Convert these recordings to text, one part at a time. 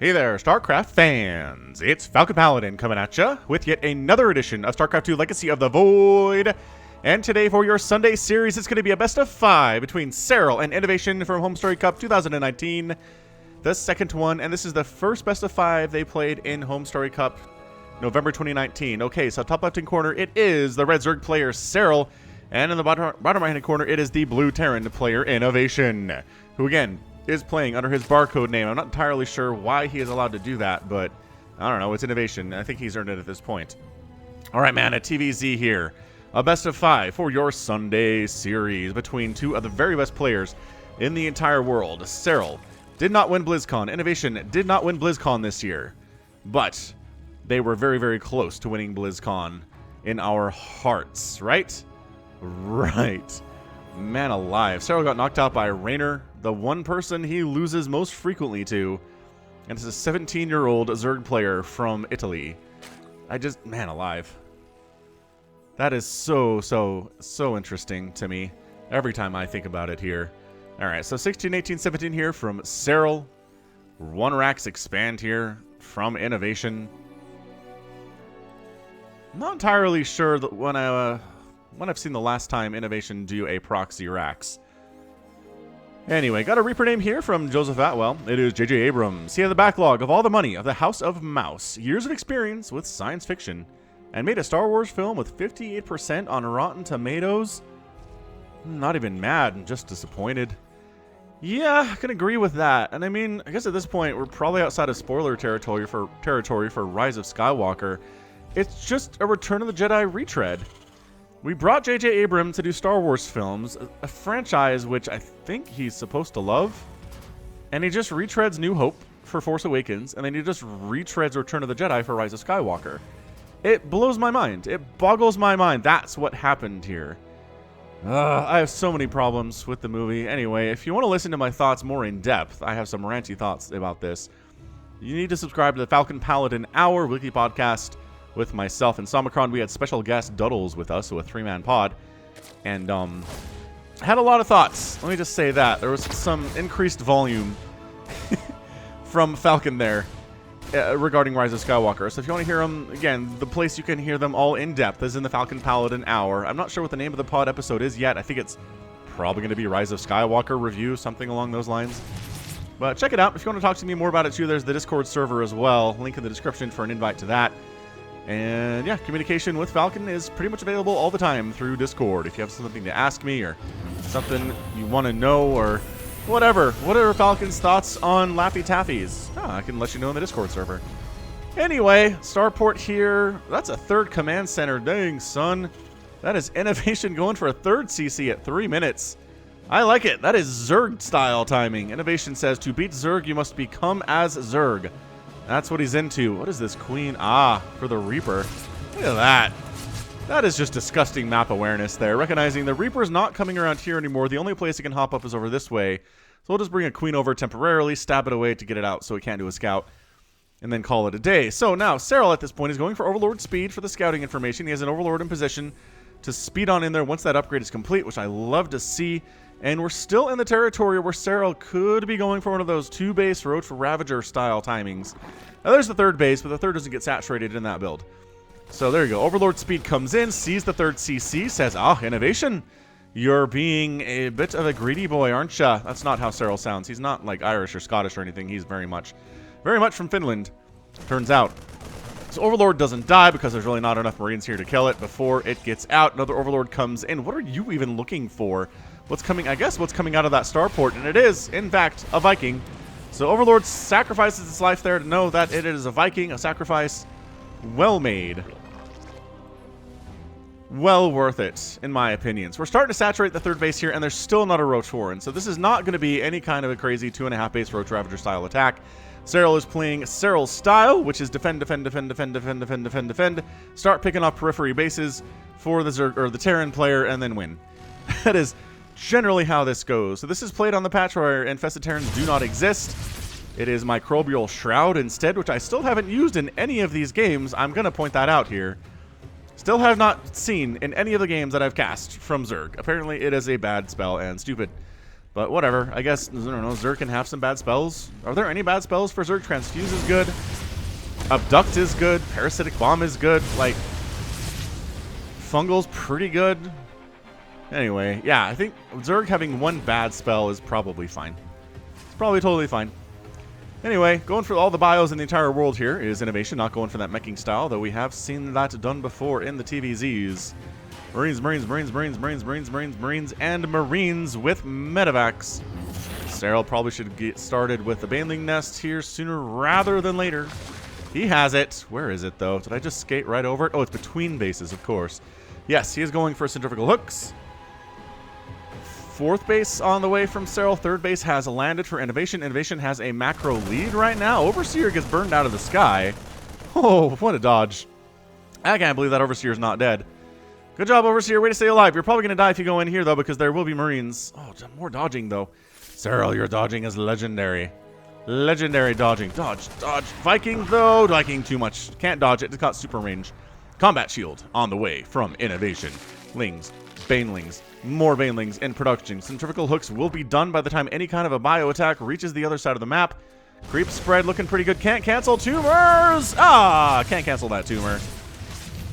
Hey there, StarCraft fans! It's Falcon Paladin coming at ya with yet another edition of StarCraft 2 Legacy of the Void. And today for your Sunday series, it's going to be a best of 5 between Serral and INnoVation from Home Story Cup 2019. The second one, and this is the first best of 5 they played in Home Story Cup November 2019. Okay, so top left-hand corner, it is the red Zerg player Serral, and in the bottom right-hand corner, it is the blue Terran player INnoVation, who again is playing under his barcode name. I'm not entirely sure why he is allowed to do that, but I don't know. It's INnoVation. I think he's earned it at this point. All right, man, a TVZ here. A best of 5 for your Sunday series between two of the very best players in the entire world. Serral did not win BlizzCon. INnoVation did not win BlizzCon this year, but they were very, very close to winning BlizzCon in our hearts, right? Right. Man alive. Serral got knocked out by Raynor, the one person he loses most frequently to, and it's a 17-year-old Zerg player from Italy. Man alive. That is so interesting to me every time I think about it here. Alright, so 16, 18, 17 here from Serral. 1 Rax expand here from INnoVation. I'm not entirely sure that when I've seen the last time INnoVation do a proxy Rax. Anyway, got a Reaper name here from Joseph Atwell. It is J.J. Abrams. He had the backlog of all the money of the House of Mouse, years of experience with science fiction, and made a Star Wars film with 58% on Rotten Tomatoes. Not even mad, I'm just disappointed. Yeah, I can agree with that. And I mean, I guess at this point, we're probably outside of spoiler territory for Rise of Skywalker. It's just a Return of the Jedi retread. We brought J.J. Abrams to do Star Wars films, a franchise which I think he's supposed to love, and he just retreads New Hope for Force Awakens, and then he just retreads Return of the Jedi for Rise of Skywalker. It blows my mind. It boggles my mind. That's what happened here. I have so many problems with the movie. Anyway, if you want to listen to my thoughts more in depth, I have some ranty thoughts about this. You need to subscribe to the Falcon Paladin Hour weekly podcast with myself and Somicron. We had special guest Duddles with us, so a 3-man pod, and had a lot of thoughts. Let me just say that. There was some increased volume from Falcon there regarding Rise of Skywalker. So if you want to hear them, again, the place you can hear them all in depth is in the Falcon Paladin Hour. I'm not sure what the name of the pod episode is yet. I think it's probably going to be Rise of Skywalker review, something along those lines. But check it out. If you want to talk to me more about it too, there's the Discord server as well. Link in the description for an invite to that. And yeah, communication with Falcon is pretty much available all the time through Discord. If you have something to ask me or something you want to know or whatever. What are Falcon's thoughts on Laffy Taffies? I can let you know in the Discord server. Anyway, Starport here. That's a 3rd command center. Dang, son. That is INnoVation going for a 3rd CC at 3 minutes. I like it. That is Zerg style timing. INnoVation says, to beat Zerg, you must become as Zerg. That's what he's into. What is this queen? For the Reaper. Look at that. That is just disgusting map awareness there. Recognizing the Reaper's not coming around here anymore. The only place it can hop up is over this way. So we'll just bring a queen over temporarily, stab it away to get it out so it can't do a scout, and then call it a day. So now, Serral at this point is going for Overlord speed for the scouting information. He has an Overlord in position to speed on in there once that upgrade is complete, which I love to see. And we're still in the territory where Serral could be going for one of those 2-base Roach Ravager style timings. Now there's the 3rd base, but the 3rd doesn't get saturated in that build. So there you go. Overlord speed comes in, sees the 3rd CC, says, INnoVation, you're being a bit of a greedy boy, aren't ya? That's not how Serral sounds. He's not like Irish or Scottish or anything. He's very much from Finland, turns out. So Overlord doesn't die because there's really not enough Marines here to kill it before it gets out. Another Overlord comes in. What are you even looking for? What's coming, I guess what's coming out of that starport, and it is, in fact, a Viking. So Overlord sacrifices his life there to know that it is a Viking, a sacrifice well made. Well worth it, in my opinion. So we're starting to saturate the 3rd base here, and there's still not a Roach Warren. So this is not going to be any kind of a crazy 2.5 base Roach Ravager style attack. Serral is playing Serral's style, which is defend, defend, defend, defend, defend, defend, defend, defend. Start picking off periphery bases for the Zerg, or the Terran player, and then win. That is generally how this goes. So this is played on the patch where Infested Terrans do not exist. It is Microbial Shroud instead, which I still haven't used in any of these games. I'm going to point that out here. Still have not seen in any of the games that I've cast from Zerg. Apparently it is a bad spell and stupid. But whatever. I guess, I don't know, Zerg can have some bad spells. Are there any bad spells for Zerg? Transfuse is good. Abduct is good. Parasitic Bomb is good. Like, Fungal's pretty good. Anyway, yeah, I think Zerg having one bad spell is probably fine. It's probably totally fine. Anyway, going for all the bios in the entire world here is INnoVation, not going for that meching style, though we have seen that done before in the TVZs. Marines, Marines, Marines, Marines, Marines, Marines, Marines, Marines, and Marines with medevacs. Serral probably should get started with the Baneling Nest here sooner rather than later. He has it. Where is it, though? Did I just skate right over it? Oh, it's between bases, of course. Yes, he is going for centrifugal hooks. Fourth base on the way from Serral. Third base has landed for INnoVation. INnoVation has a macro lead right now. Overseer gets burned out of the sky. Oh, what a dodge. I can't believe that Overseer's not dead. Good job, Overseer. Way to stay alive. You're probably going to die if you go in here, though, because there will be Marines. Oh, more dodging, though. Serral, your dodging is legendary. Legendary dodging. Dodge, dodge. Viking, though. Viking too much. Can't dodge it. It's got super range. Combat shield on the way from INnoVation. Lings. Banelings. More Banelings in production. Centrifugal hooks will be done by the time any kind of a bio attack reaches the other side of the map. Creep spread looking pretty good. Can't cancel tumors. Ah, can't cancel that tumor.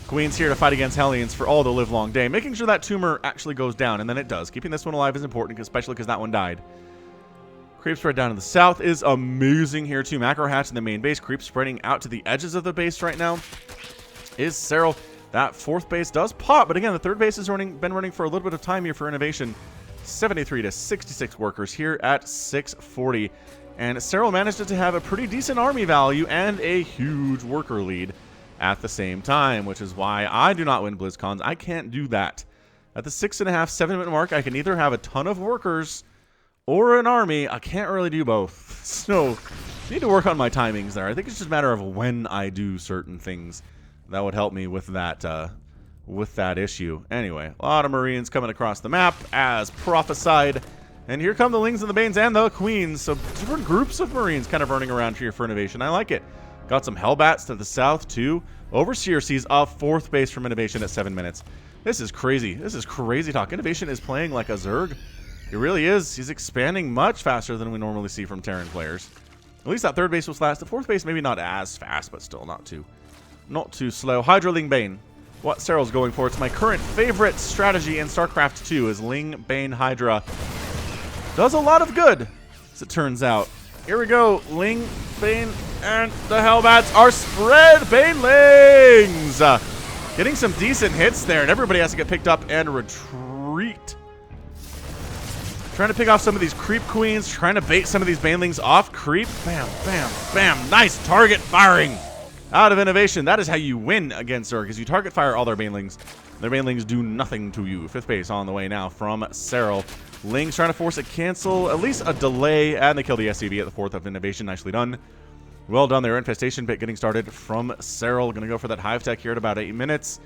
Queen's here to fight against Hellions for all the live long day, making sure that tumor actually goes down, and then it does. Keeping this one alive is important, especially because that one died. Creep spread down to the south is amazing here too. Macro hatch in the main base. Creep spreading out to the edges of the base right now is Serral. That fourth base does pop, but again, the third base has been running for a little bit of time here for INnoVation. 73 to 66 workers here at 640. And Serral managed to have a pretty decent army value and a huge worker lead at the same time, which is why I do not win BlizzCons. I can't do that. At the 6.5, 7 minute mark, I can either have a ton of workers or an army. I can't really do both. So, I need to work on my timings there. I think it's just a matter of when I do certain things. That would help me with that issue. Anyway, a lot of Marines coming across the map as prophesied. And here come the Lings and the Banes and the Queens. So different groups of Marines kind of running around here for INnoVation. I like it. Got some Hellbats to the south too. Overseer sees a fourth base from INnoVation at 7 minutes. This is crazy. This is crazy talk. INnoVation is playing like a Zerg. He really is. He's expanding much faster than we normally see from Terran players. At least that third base was fast. The fourth base maybe not as fast, but still not too slow. Hydra Ling Bane. What Serral's going for. It's my current favorite strategy in StarCraft 2 is Ling Bane Hydra. Does a lot of good, as it turns out. Here we go. Ling, Bane, and the Hellbats are spread Banelings. Getting some decent hits there, and everybody has to get picked up and retreat. Trying to pick off some of these creep queens, trying to bait some of these Banelings off creep. Bam, bam, bam. Nice target firing out of INnoVation. That is how you win against Zerg, is you target fire all their Banelings. Their Banelings do nothing to you. Fifth base on the way now from Serral. Ling's trying to force a cancel, at least a delay, and they kill the SCV at the fourth of INnoVation. Nicely done. Well done there. Infestation pit getting started from Serral. Going to go for that Hive Tech here at about 8 minutes.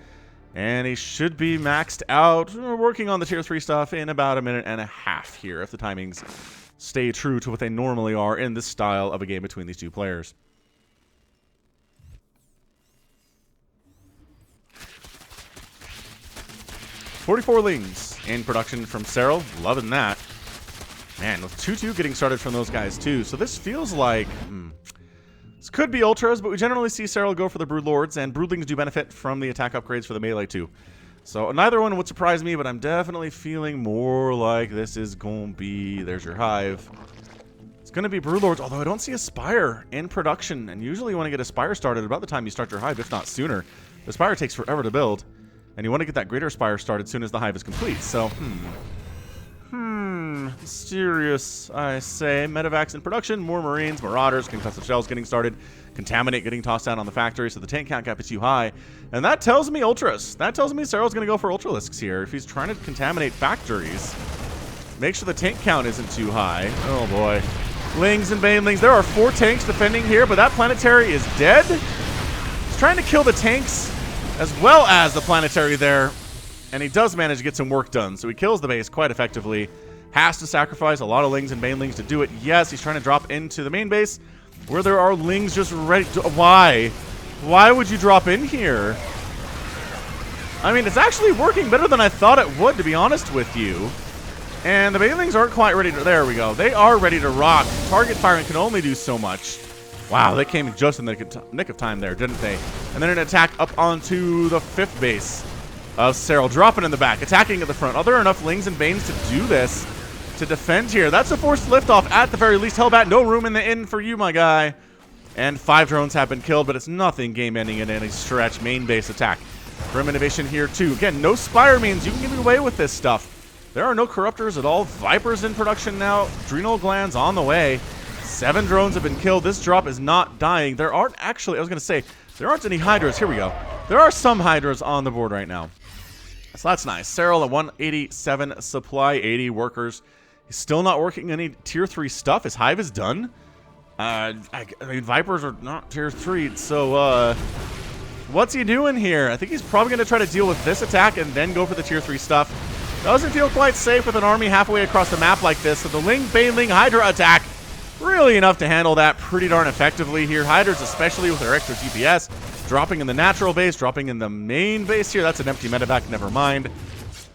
And he should be maxed out. We're working on the tier 3 stuff in about a minute and a half here, if the timings stay true to what they normally are in this style of a game between these two players. "44 Lings in production from Serral. Loving that. Man, with 2-2 getting started from those guys too. So this feels like... This could be Ultras, but we generally see Serral go for the Broodlords, and Broodlings do benefit from the attack upgrades for the melee too. So neither one would surprise me, but I'm definitely feeling more like this is going to be... There's your Hive. It's going to be Broodlords, although I don't see a Spire in production. And usually you want to get a Spire started about the time you start your Hive, if not sooner. The Spire takes forever to build. And you want to get that Greater Spire started as soon as the Hive is complete. So, mysterious, I say. Medevacs in production, more Marines, Marauders, concussive shells getting started, Contaminate getting tossed down on the factory, so the tank count gap is too high. And that tells me Ultras. That tells me Serral's going to go for Ultralisks here. If he's trying to contaminate factories, make sure the tank count isn't too high. Oh boy. Lings and Banelings. There are 4 tanks defending here, but that planetary is dead. He's trying to kill the tanks as well as the planetary there, and he does manage to get some work done. So he kills the base quite effectively. Has to sacrifice a lot of Lings and Banelings to do it. Yes, he's trying to drop into the main base where there are Lings just ready to... Why? Why would you drop in here? I mean, it's actually working better than I thought it would, to be honest with you. And the Banelings aren't quite ready to... There we go. They are ready to rock. Target firing can only do so much. Wow, they came just in the nick of time there, didn't they? And then an attack up onto the 5th base of Serral. Dropping in the back, attacking at the front. Are there enough Lings and Banes to do this? To defend here. That's a forced liftoff at the very least. Hellbat, no room in the inn for you, my guy. And 5 drones have been killed, but it's nothing game-ending in any stretch. Main base attack from INnoVation here, too. Again, no Spire means you can get away with this stuff. There are no Corruptors at all. Vipers in production now. Adrenal Glands on the way. 7 drones have been killed. This drop is not dying. There aren't actually, I was going to say, there aren't any Hydras. Here we go. There are some Hydras on the board right now. So that's nice. Serral at 187 supply, 80 workers. He's still not working any tier 3 stuff. His hive is done. I mean, Vipers are not tier 3, so what's he doing here? I think he's probably going to try to deal with this attack and then go for the tier 3 stuff. Doesn't feel quite safe with an army halfway across the map like this. So the Ling, Baneling, Hydra attack, really enough to handle that pretty darn effectively here. Hydras, especially with their extra DPS, dropping in the natural base, dropping in the main base here. That's an empty medevac, never mind.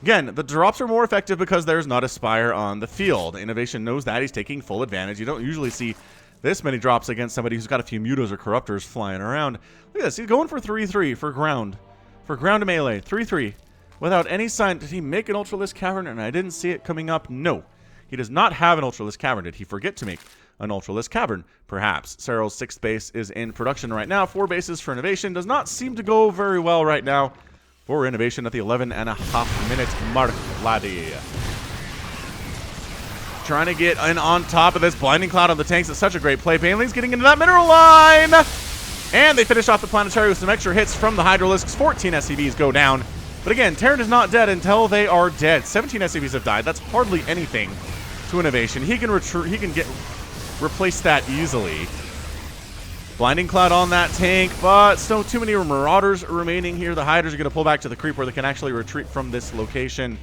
Again, the drops are more effective because there's not a Spire on the field. INnoVation knows that. He's taking full advantage. You don't usually see this many drops against somebody who's got a few mutos or corruptors flying around. Look at this. He's going for 3-3 for ground. For ground to melee. 3-3. Without any sign. Did he make an Ultralisk Cavern and I didn't see it coming up? No. He does not have an Ultralisk Cavern. Did he forget to make an Ultralisk Cavern? Perhaps. Serral's 6th base is in production right now. 4 bases for INnoVation. Does not seem to go very well right now for INnoVation at the 11.5-minute mark. Laddie. Trying to get in on top of this. Blinding Cloud on the tanks is such a great play. Baneling's getting into that mineral line. And they finish off the Planetary with some extra hits from the Hydralisks. 14 SCVs go down. But again, Terran is not dead until they are dead. 17 SCVs have died. That's hardly anything to INnoVation. He can replace that easily. Blinding Cloud on that tank, but still too many Marauders remaining here. The Hydras are going to pull back to the creep where they can actually retreat from this location.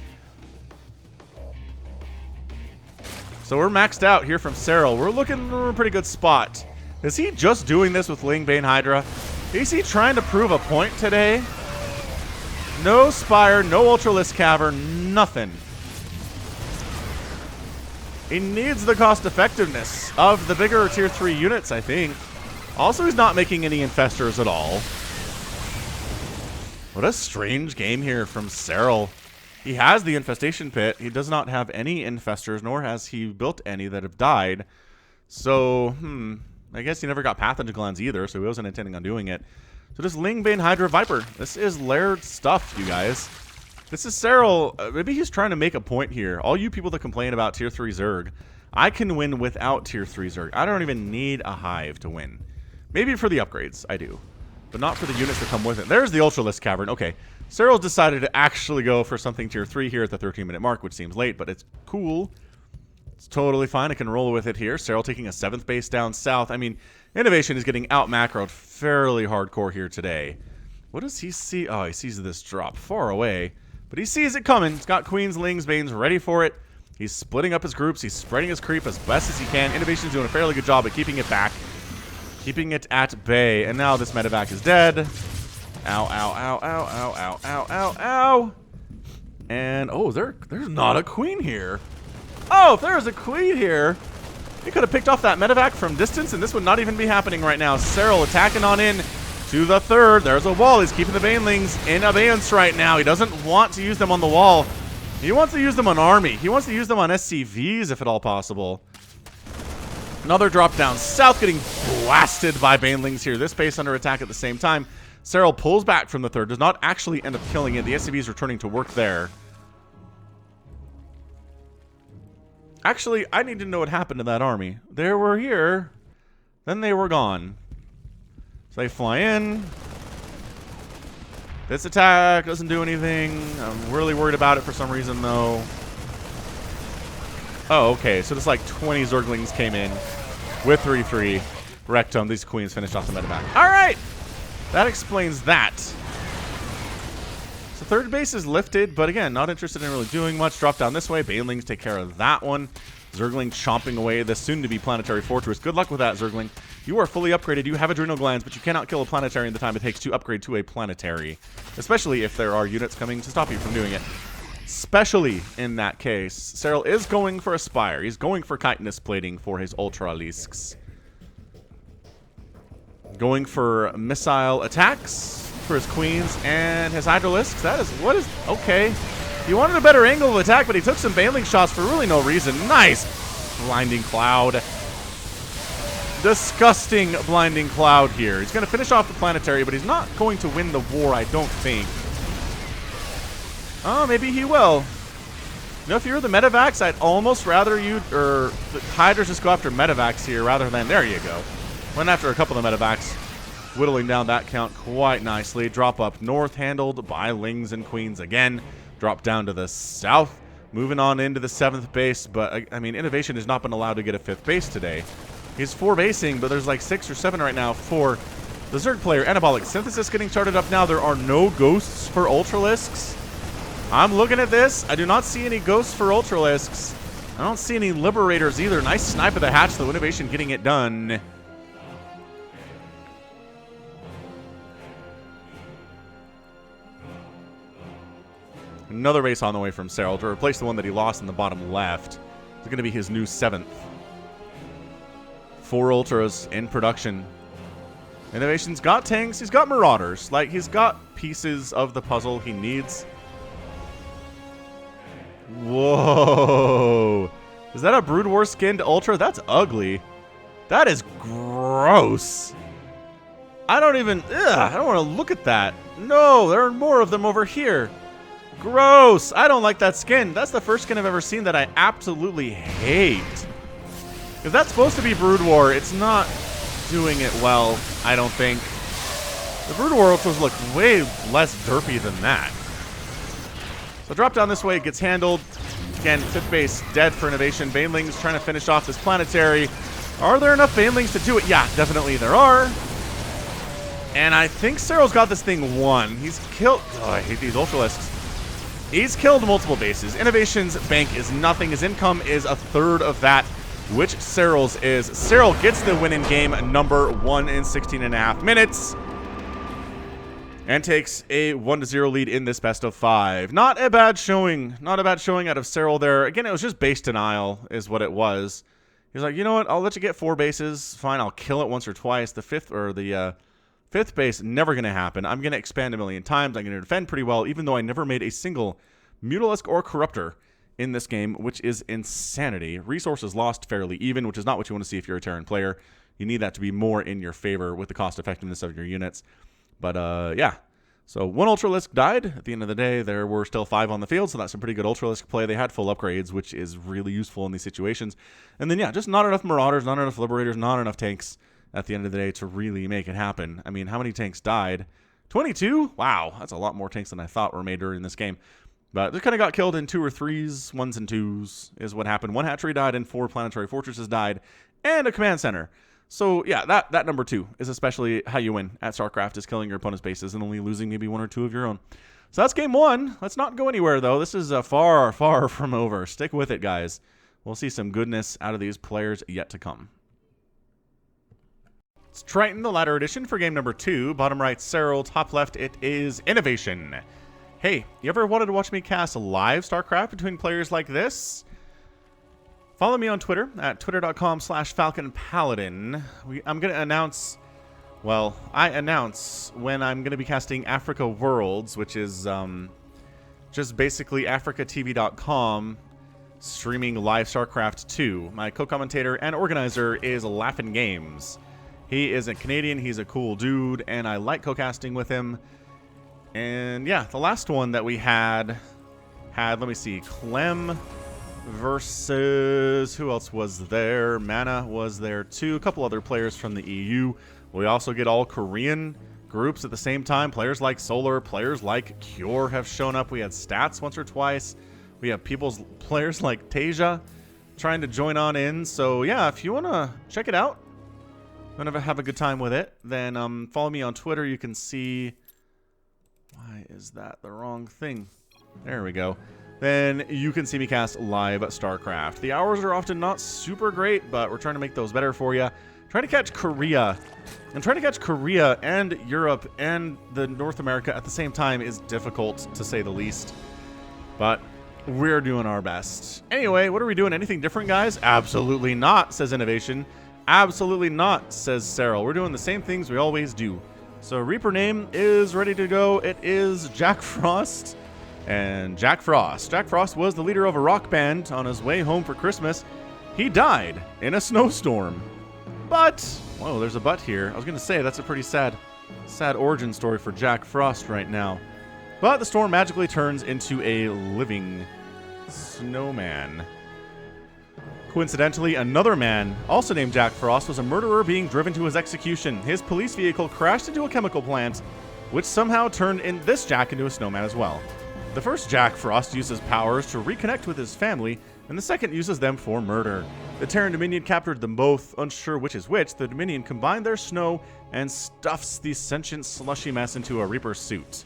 So we're maxed out here from Serral. We're looking for a pretty good spot. Is he just doing this with Ling, Bane, Hydra? Is he trying to prove a point today? No Spire, no Ultralisk Cavern, nothing. He needs the cost effectiveness of the bigger tier 3 units, I think. Also, he's not making any Infestors at all. What a strange game here from Serral. He has the Infestation Pit. He does not have any Infestors, nor has he built any that have died. So, I guess he never got Pathogen Glands either, so he wasn't intending on doing it. So just Ling, Bane, Hydra, Viper. This is layered stuff, you guys. This is Serral. Maybe he's trying to make a point here. All you people that complain about tier 3 Zerg, I can win without tier 3 Zerg. I don't even need a hive to win. Maybe for the upgrades, I do. But not for the units that come with it. There's the Ultralisk Cavern. Okay. Serral's decided to actually go for something tier 3 here at the 13-minute mark, which seems late, but it's cool. It's totally fine. I can roll with it here. Serral taking a 7th base down south. I mean, INnoVation is getting out-macroed fairly hardcore here today. What does he see? Oh, he sees this drop far away. But he sees it coming. He's got Queens, Lings, Banes ready for it. He's splitting up his groups. He's spreading his creep as best as he can. INnoVation's doing a fairly good job at keeping it back. Keeping it at bay. And now this medevac is dead. Ow, ow, ow, ow, ow, ow, ow, ow, ow. And, oh, there's not a queen here. Oh, if there's a queen here, he could have picked off that medevac from distance, and this would not even be happening right now. Serral attacking on in to the 3rd. There's a wall. He's keeping the Banelings in abeyance right now. He doesn't want to use them on the wall. He wants to use them on army. He wants to use them on SCVs if at all possible. Another drop down south, getting blasted by Banelings here. This base under attack at the same time. Serral pulls back from the 3rd. Does not actually end up killing it. The SCV is returning to work there. Actually, I need to know what happened to that army. They were here. Then they were gone. So they fly in. This attack doesn't do anything. I'm really worried about it for some reason, though. Oh, okay. So just like 20 Zerglings came in with 3-3. Wrecked them. These queens finished off the medevac. All right. That explains that. So 3rd base is lifted, but again, not interested in really doing much. Drop down this way. Banelings take care of that one. Zergling chomping away the soon-to-be planetary fortress. Good luck with that, Zergling. You are fully upgraded. You have adrenal glands, but you cannot kill a planetary in the time it takes to upgrade to a planetary, especially if there are units coming to stop you from doing it. especially in that case. Serral is going for a Spire. He's going for chitinous plating for his Ultralisks. Going for missile attacks for his queens and his Hydralisks. That is, what is, okay. He wanted a better angle of attack, but he took some Baneling shots for really no reason. Nice Blinding Cloud. Disgusting Blinding Cloud here. He's going to finish off the planetary, but he's not going to win the war, I don't think. Oh, maybe he will. You know, if you're the Medivacs, I'd almost rather you, or the Hydras just go after Medivacs here rather than, there you go. Went after a couple of Medivacs, whittling down that count quite nicely. Drop up north, handled by Lings and Queens again. Drop down to the south, moving on into the 7th base. But, I mean, INnoVation has not been allowed to get a 5th base today. He's 4 basing, but there's like 6 or 7 right now for the Zerg player. Anabolic Synthesis getting started up now. There are no ghosts for Ultralisks. I'm looking at this. I do not see any ghosts for Ultralisks. I don't see any Liberators either. Nice snipe of the hatch, though. INnoVation getting it done. Another base on the way from Serral to replace the one that he lost in the bottom left. It's going to be his new 7th. 4 Ultras in production. INnoVation's got tanks. He's got Marauders. Like, he's got pieces of the puzzle he needs. Whoa. Is that a Brood War skinned Ultra? That's ugly. That is gross. I don't even... Ugh, I don't want to look at that. No, there are more of them over here. Gross. I don't like that skin. That's the first skin I've ever seen that I absolutely hate. If that's supposed to be Brood War, it's not doing it well, I don't think. The Brood War Ultras look way less derpy than that. So drop down this way, it gets handled. Again, 5th base dead for INnoVation. Banelings trying to finish off this planetary. Are there enough Banelings to do it? Yeah, definitely there are. And I think Serral's got this thing won. He's killed... Oh, I hate these Ultralisks. He's killed multiple bases. INnoVation's bank is nothing. His income is a third of that, which Serral's is. Serral gets the win in game number 1 in 16.5 minutes. And takes a 1-0 lead in this best of 5. Not a bad showing. Not a bad showing out of Serral there. Again, it was just base denial is what it was. He's like, you know what? I'll let you get 4 bases. Fine, I'll kill it once or twice. The 5th base, never going to happen. I'm going to expand a million times. I'm going to defend pretty well, even though I never made a single Mutalisk or Corruptor in this game, which is insanity. Resources lost fairly even, which is not what you want to see if you're a Terran player. You need that to be more in your favor with the cost effectiveness of your units. But, yeah. So, 1 Ultralisk died. At the end of the day, there were still 5 on the field, so that's some pretty good Ultralisk play. They had full upgrades, which is really useful in these situations. And then, yeah, just not enough Marauders, not enough Liberators, not enough tanks at the end of the day to really make it happen. I mean, how many tanks died? 22? Wow, that's a lot more tanks than I thought were made during this game. But they kind of got killed in 2 or 3s, 1s and 2s is what happened. 1 hatchery died and 4 planetary fortresses died, and a command center. So, yeah, that number 2 is especially how you win at StarCraft, is killing your opponent's bases and only losing maybe 1 or 2 of your own. So that's game 1. Let's not go anywhere, though. This is far, far from over. Stick with it, guys. We'll see some goodness out of these players yet to come. It's Triton, the ladder edition for game number 2. Bottom right, Serral. Top left, it is INnoVation. Hey, you ever wanted to watch me cast live StarCraft between players like this? Follow me on Twitter at twitter.com/Falcon Paladin. I'm going to announce, well, I announce when I'm going to be casting Africa Worlds, which is just basically africatv.com streaming live StarCraft 2. My co-commentator and organizer is Laughin' Games. He is a Canadian, he's a cool dude, and I like co-casting with him. And yeah, the last one that we had, let me see, Clem versus, who else was there? Mana was there too. A couple other players from the EU. We also get all Korean groups at the same time. Players like Solar, players like Cure have shown up. We had Stats once or twice. We have players like Tasia trying to join on in. So yeah, if you want to check it out, want to have a good time with it, then follow me on Twitter. You can see, why is that the wrong thing? There we go. Then you can see me cast live StarCraft. The hours are often not super great, but we're trying to make those better for you. Trying to catch Korea. And trying to catch Korea and Europe and the North America at the same time is difficult, to say the least. But we're doing our best. Anyway, what are we doing? Anything different, guys? Absolutely not, says INnoVation. Absolutely not, says Serral. We're doing the same things we always do. So Reaper name is ready to go. It is Jack Frost. And Jack Frost. Jack Frost was the leader of a rock band on his way home for Christmas. He died in a snowstorm. But, whoa, there's a but here. I was going to say, that's a pretty sad origin story for Jack Frost right now. But the storm magically turns into a living snowman. Coincidentally, another man, also named Jack Frost, was a murderer being driven to his execution. His police vehicle crashed into a chemical plant, which somehow turned this Jack into a snowman as well. The first Jack Frost uses powers to reconnect with his family, and the second uses them for murder. The Terran Dominion captured them both. Unsure which is which, the Dominion combined their snow and stuffs the sentient slushy mess into a Reaper suit.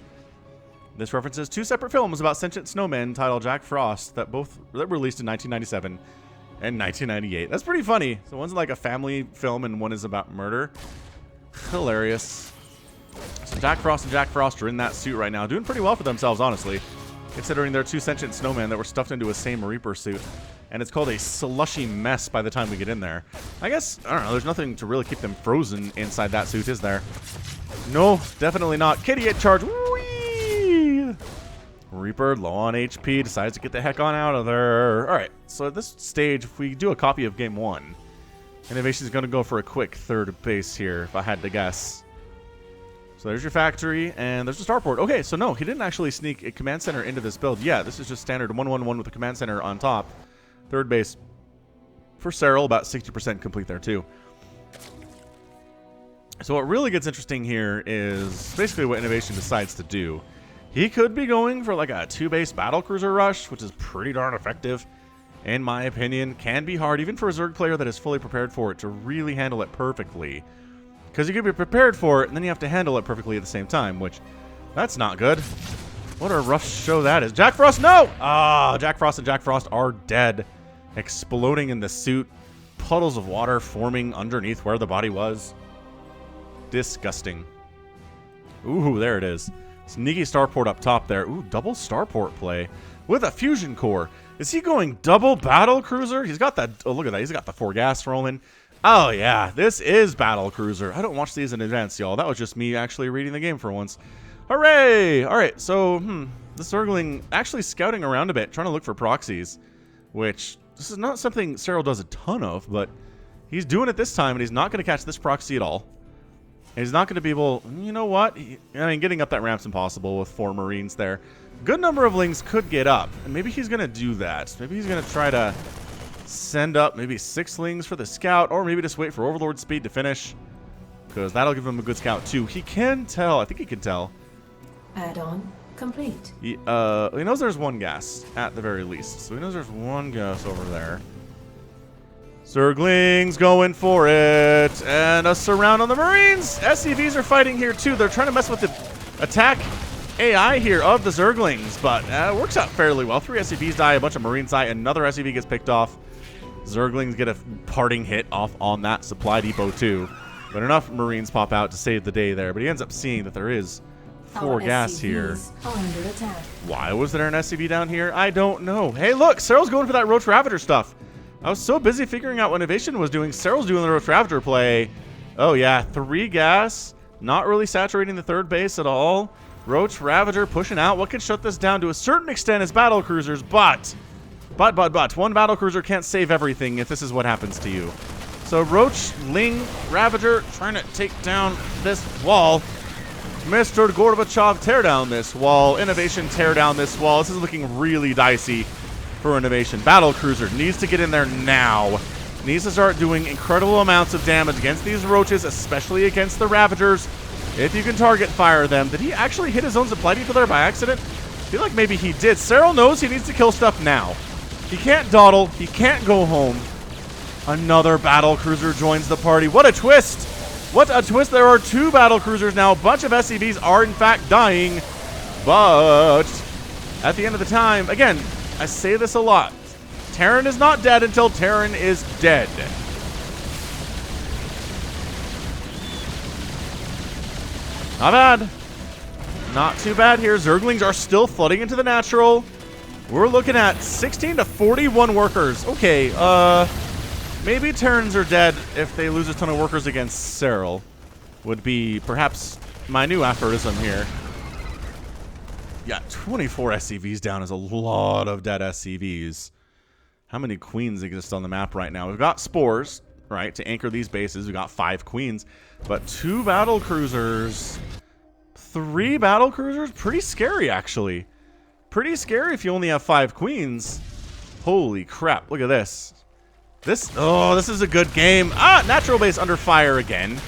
This references two separate films about sentient snowmen titled Jack Frost that released in 1997 and 1998. That's pretty funny. So one's like a family film and one is about murder. Hilarious. So Jack Frost and Jack Frost are in that suit right now, doing pretty well for themselves, honestly, considering they're two sentient snowmen that were stuffed into a same Reaper suit. And it's called a slushy mess by the time we get in there. I guess, I don't know, there's nothing to really keep them frozen inside that suit, is there? No, definitely not. Kitty at charge. Whee! Reaper, low on HP, decides to get the heck on out of there. Alright, so at this stage, if we do a copy of Game 1, INnoVation is going to go for a quick third base here, if I had to guess. So there's your factory, and there's a starport. Okay, so no, he didn't actually sneak a command center into this build. Yeah, this is just standard 1-1-1 with a command center on top. Third base for Serral, about 60% complete there too. So what really gets interesting here is basically what INnoVation decides to do. He could be going for like a 2-base battlecruiser rush, which is pretty darn effective, in my opinion. Can be hard, even for a Zerg player that is fully prepared for it, to really handle it perfectly. Because you could be prepared for it, and then you have to handle it perfectly at the same time, which, that's not good. What a rough show that is. Jack Frost, no! Ah, Jack Frost and Jack Frost are dead. Exploding in the suit. Puddles of water forming underneath where the body was. Disgusting. Ooh, there it is. Sneaky starport up top there. Ooh, double starport play with a fusion core. Is he going double battle cruiser? He's got that. Oh, look at that. He's got the 4 gas rolling. Oh, yeah. This is battle cruiser. I don't watch these in advance, y'all. That was just me actually reading the game for once. Hooray! All right, so the Zergling actually scouting around a bit, trying to look for proxies, which this is not something Serral does a ton of, but he's doing it this time, and he's not going to catch this proxy at all. And he's not going to be able, you know what? I mean, getting up that ramp's impossible with 4 Marines there. Good number of Lings could get up, and maybe he's going to do that. Maybe he's going to try to send up maybe 6 Lings for the scout, or maybe just wait for Overlord speed to finish, because that'll give him a good scout too. He can tell. I think he can tell. Add-on complete. He knows there's 1 gas at the very least, so he knows there's 1 gas over there. Zerglings going for it, and a surround on the Marines. SCVs are fighting here too. They're trying to mess with the attack AI here of the Zerglings, but it works out fairly well. 3 SCVs die, a bunch of Marines die, another SCV gets picked off. Zerglings get a parting hit off on that supply depot too, but enough Marines pop out to save the day there. But he ends up seeing that there is 4 gas here. Why was there an SCV down here? I don't know. Hey, look, Serral's going for that Roach Ravager stuff. I was so busy figuring out what INnoVation was doing. Serral's doing the Roach Ravager play. Oh, yeah. 3 gas. Not really saturating the third base at all. Roach Ravager pushing out. What can shut this down to a certain extent is battle cruisers, but 1 battle cruiser can't save everything if this is what happens to you. So Roach, Ling, Ravager trying to take down this wall. Mr. Gorbachev, tear down this wall. INnoVation, tear down this wall. This is looking really dicey for INnoVation. Battle cruiser needs to get in there now. Needs to start doing incredible amounts of damage against these roaches, especially against the Ravagers. If you can target fire them. Did he actually hit his own supply depot there by accident? I feel like maybe he did. Serral knows he needs to kill stuff now. He can't dawdle. He can't go home. Another battle cruiser joins the party. What a twist! What a twist. There are 2 battle cruisers now. A bunch of SCVs are in fact dying. But at the end of the time, again, I say this a lot. Terran is not dead until Terran is dead. Not bad. Not too bad here. Zerglings are still flooding into the natural. We're looking at 16 to 41 workers. Okay, maybe Terrans are dead if they lose a ton of workers against Serral. Would be perhaps my new aphorism here. Yeah, 24 SCVs down is a lot of dead SCVs. How many queens exist on the map right now? We've got spores, right, to anchor these bases. We've got 5 queens, but 2 battle cruisers, 3 battle cruisers. Pretty scary, actually. Pretty scary if you only have 5 queens. Holy crap, look at this. This is a good game. Ah, natural base under fire again.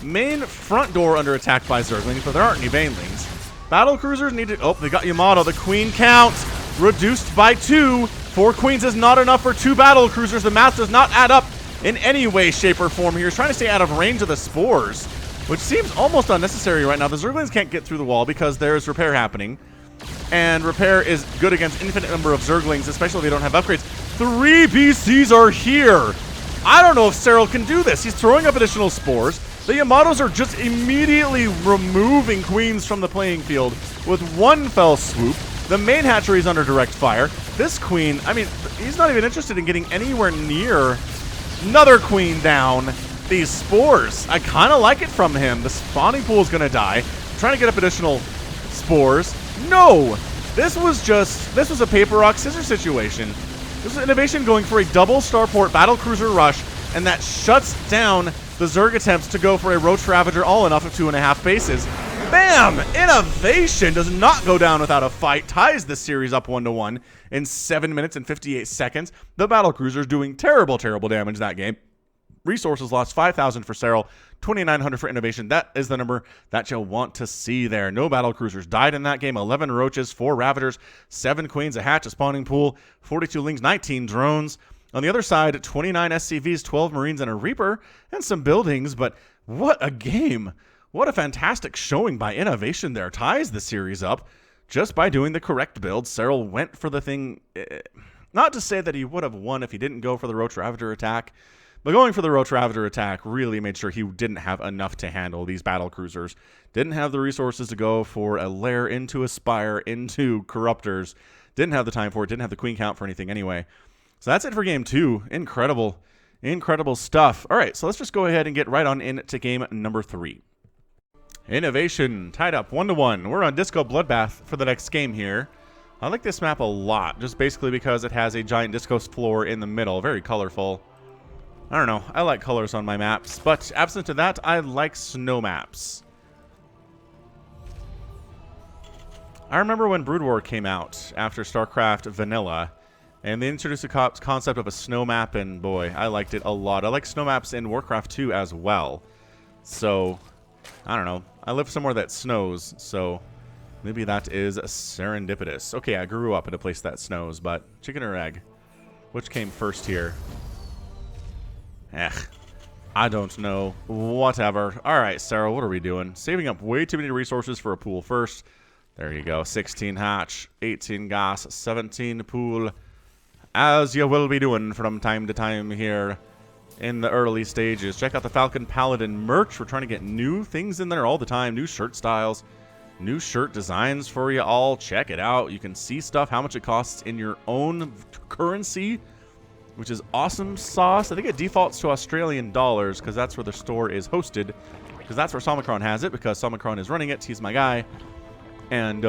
Main front door under attack by Zerglings, but there aren't any banelings. Battle cruisers need to... Oh, they got Yamato. The queen count reduced by 2. 4 queens is not enough for 2 battle cruisers. The math does not add up in any way, shape, or form here. He's trying to stay out of range of the spores, which seems almost unnecessary right now. The Zerglings can't get through the wall because there's repair happening. And repair is good against infinite number of Zerglings, especially if they don't have upgrades. 3 BCs are here. I don't know if Serral can do this. He's throwing up additional spores. The Yamatos are just immediately removing queens from the playing field with 1 fell swoop. The main hatchery is under direct fire. This queen, I mean, he's not even interested in getting anywhere near another queen down. These spores, I kind of like it from him. The spawning pool is going to die. Trying to get up additional spores. No! This was a paper, rock, scissors situation. This is INnoVation going for a double starport battle cruiser rush, and that shuts down the Zerg attempts to go for a Roach Ravager all enough of 2.5 bases. Bam! INnoVation does not go down without a fight. Ties the series up 1-1 in 7 minutes and 58 seconds. The battle cruiser's doing terrible, terrible damage that game. Resources lost 5,000 for Serral, 2,900 for INnoVation. That is the number that you'll want to see there. No battle cruisers died in that game. 11 roaches, 4 ravagers, 7 queens, a hatch, a spawning pool, 42 lings, 19 drones. On the other side, 29 SCVs, 12 marines, and a reaper, and some buildings. But what a game. What a fantastic showing by INnoVation there. Ties the series up just by doing the correct build. Serral went for the thing. Not to say that he would have won if he didn't go for the Roach Ravager attack, but going for the Roach Ravager attack really made sure he didn't have enough to handle these battle cruisers. Didn't have the resources to go for a lair into a spire, into corruptors. Didn't have the time for it. Didn't have the queen count for anything anyway. So that's it for game 2. Incredible, incredible stuff. All right, so let's just go ahead and get right on into game number 3. INnoVation tied up 1-1. We're on Disco Bloodbath for the next game here. I like this map a lot, just basically because it has a giant disco floor in the middle. Very colorful. I don't know. I like colors on my maps, but absent of that, I like snow maps. I remember when Brood War came out after StarCraft Vanilla, and they introduced the concept of a snow map, and boy, I liked it a lot. I like snow maps in Warcraft 2 as well. So, I don't know. I live somewhere that snows, so maybe that is serendipitous. Okay, I grew up in a place that snows, but chicken or egg? Which came first here? I don't know. Whatever. All right, Serral, what are we doing? Saving up way too many resources for a pool first. There you go. 16 hatch, 18 gas, 17 pool. As you will be doing from time to time here in the early stages. Check out the Falcon Paladin merch. We're trying to get new things in there all the time. New shirt styles, new shirt designs for you all. Check it out. You can see stuff, how much it costs in your own currency, which is awesome sauce. I think it defaults to Australian dollars because that's where the store is hosted. Because that's where Somicron has it, because Somicron is running it. He's my guy. And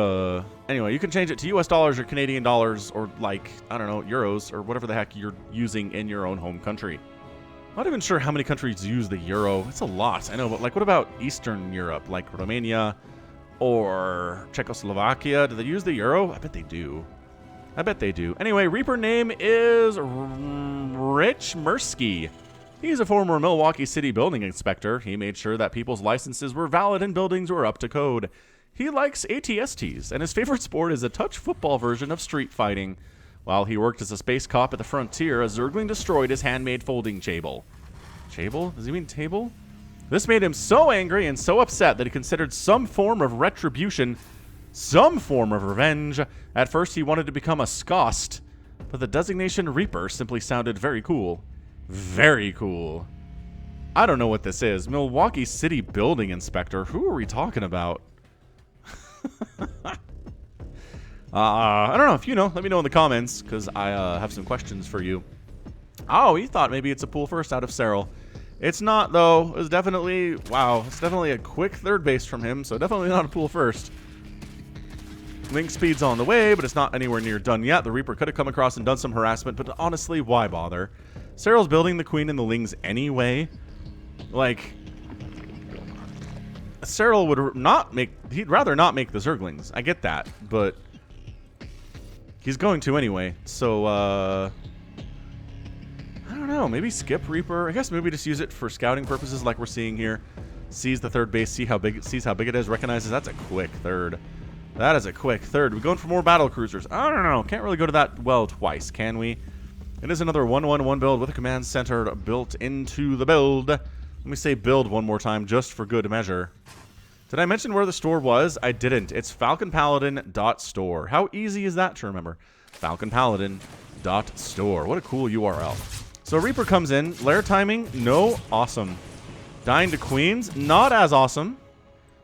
anyway, you can change it to US dollars or Canadian dollars or, like, I don't know, euros or whatever the heck you're using in your own home country. Not even sure how many countries use the euro. It's a lot, I know, but like, what about Eastern Europe, like Romania or Czechoslovakia? Do they use the euro? I bet they do. I bet they do. Anyway, Reaper name is Rich Mursky. He's a former Milwaukee City building inspector. He made sure that people's licenses were valid and buildings were up to code. He likes ATSTs, and his favorite sport is a touch football version of street fighting. While he worked as a space cop at the frontier, a Zergling destroyed his handmade folding table. Table? Does he mean table? This made him so angry and so upset that he considered some form of retribution, some form of revenge. At first, he wanted to become a Scost, but the designation Reaper simply sounded very cool. Very cool. I don't know what this is. Milwaukee City building inspector. Who are we talking about? I don't know if you know. Let me know in the comments, because I have some questions for you. Oh, he thought maybe it's a pool first out of Serral. It's not, though. It's definitely, wow, it's definitely a quick third base from him, so definitely not a pool first. Link speed's on the way, but it's not anywhere near done yet. The Reaper could have come across and done some harassment, but honestly, why bother? Serral's building the Queen and the Lings anyway. Like, Serral would not make, he'd rather not make the Zerglings. I get that, but he's going to anyway. So, I don't know, maybe skip Reaper. I guess maybe just use it for scouting purposes like we're seeing here. Sees the third base, sees how big it is, recognizes that's a quick third. That is a quick third. We're going for more battle cruisers. I don't know. Can't really go to that well twice, can we? It is another 1-1-1 build with a command center built into the build. Let me say build one more time just for good measure. Did I mention where the store was? I didn't. It's falconpaladin.store. How easy is that to remember? falconpaladin.store. What a cool URL. So Reaper comes in. Lair timing, no. Awesome. Dying to Queens, not as awesome.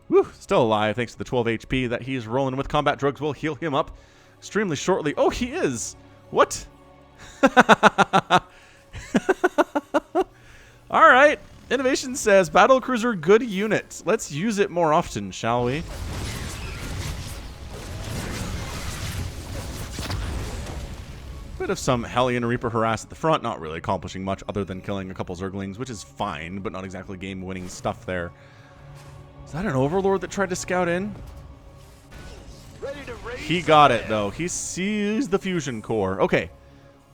Whew, still alive thanks to the 12 HP that he's rolling with. Combat drugs will heal him up extremely shortly. Oh, he is. What? All right. INnoVation says, battle cruiser, good unit. Let's use it more often, shall we? Bit of some Hellion Reaper harass at the front, not really accomplishing much other than killing a couple Zerglings, which is fine, but not exactly game-winning stuff there. Is that an Overlord that tried to scout in? He got it, though. He sees the fusion core. Okay.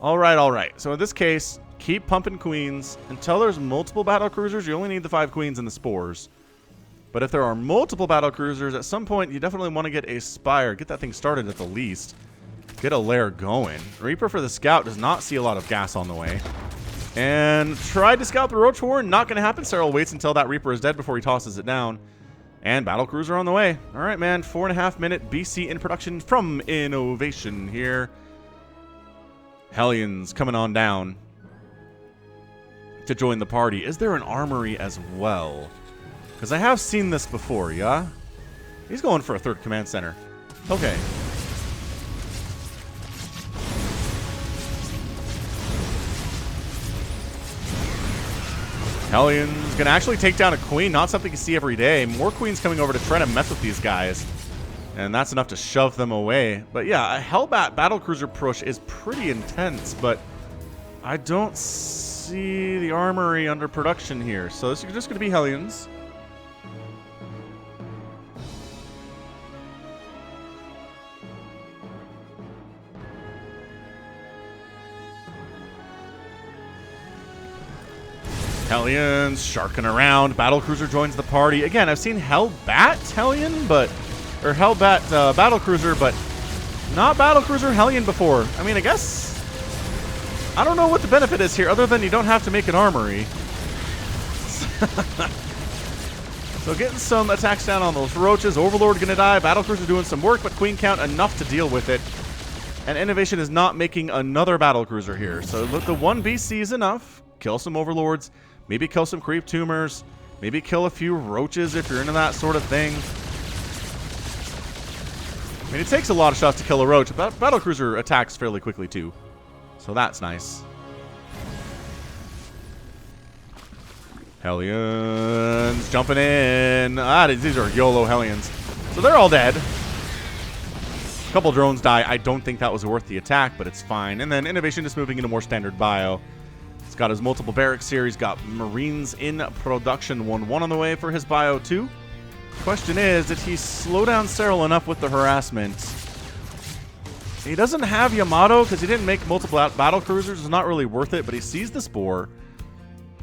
All right, all right. So in this case, keep pumping Queens. Until there's multiple battle cruisers, you only need the 5 Queens and the Spores. But if there are multiple battle cruisers, at some point, you definitely want to get a Spire. Get that thing started at the least. Get a lair going. Reaper for the Scout does not see a lot of gas on the way. And tried to scout the Roach Warren. Not going to happen. Serral waits until that Reaper is dead before he tosses it down. And battle cruiser on the way. All right, man. 4.5 minute BC in production from INnoVation here. Hellions coming on down to join the party. Is there an armory as well? Because I have seen this before, yeah? He's going for a third command center. Okay. Hellions gonna actually take down a Queen, not something you see every day. More Queens coming over to try to mess with these guys. And that's enough to shove them away. But yeah, a Hellbat battlecruiser push is pretty intense, but I don't see the armory under production here. So this is just gonna be Hellions. Hellions sharking around. Battlecruiser joins the party. Again, I've seen Hellbat Hellion, but... or Hellbat Battlecruiser, but not Battlecruiser Hellion before. I mean, I guess... I don't know what the benefit is here, other than you don't have to make an armory. So getting some attacks down on those roaches. Overlord gonna die. Battlecruiser doing some work, but Queen count enough to deal with it. And INnoVation is not making another Battlecruiser here. So the 1 BC is enough. Kill some Overlords. Maybe kill some creep tumors. Maybe kill a few roaches if you're into that sort of thing. I mean, it takes a lot of shots to kill a roach, but Battlecruiser attacks fairly quickly too. So that's nice. Hellions jumping in. These are YOLO Hellions. So they're all dead. A couple drones die. I don't think that was worth the attack, but it's fine. And then INnoVation is moving into more standard bio. He's got his multiple barracks here. He's got Marines in production. 1-1 on the way for his bio too. Question is, did he slow down Serral enough with the harassment? He doesn't have Yamato because he didn't make multiple battle cruisers. It's not really worth it, but he sees the Spore.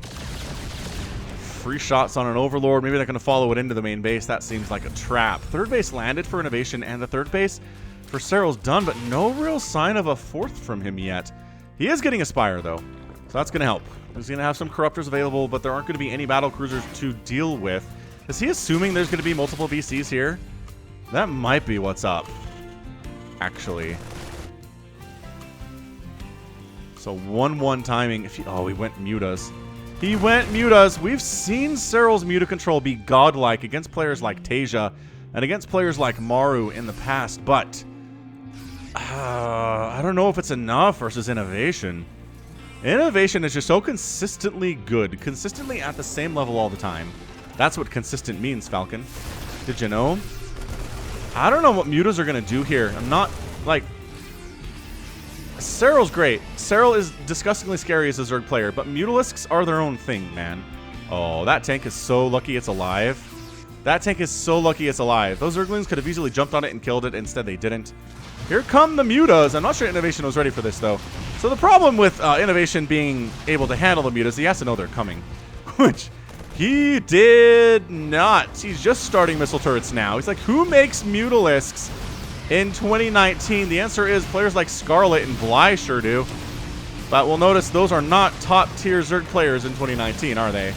Free shots on an Overlord. Maybe they're going to follow it into the main base. That seems like a trap. Third base landed for INnoVation, and the third base for Serral's done, but no real sign of a fourth from him yet. He is getting a Spire, though, so that's going to help. He's going to have some Corruptors available, but there aren't going to be any battle cruisers to deal with. Is he assuming there's going to be multiple VCs here? That might be what's up, actually. So 1-1 timing. If he, oh, he went Mutas. He went Mutas. We've seen Serral's Muta control be godlike against players like Tasia and against players like Maru in the past, but I don't know if it's enough versus INnoVation. INnoVation is just so consistently good. Consistently at the same level all the time. That's what consistent means, Falcon. Did you know? I don't know what mutas are going to do here. I'm not, like... Serral's great. Serral is disgustingly scary as a Zerg player, but Mutalisks are their own thing, man. Oh, that tank is so lucky it's alive. That tank is so lucky it's alive. Those Zerglings could have easily jumped on it and killed it. Instead, they didn't. Here come the mutas. I'm not sure INnoVation was ready for this, though. So the problem with INnoVation being able to handle the mutas, he has to know they're coming. Which he did not. He's just starting missile turrets now. He's like, who makes Mutalisks in 2019? The answer is players like Scarlet and Bly sure do. But we'll notice those are not top-tier Zerg players in 2019, are they?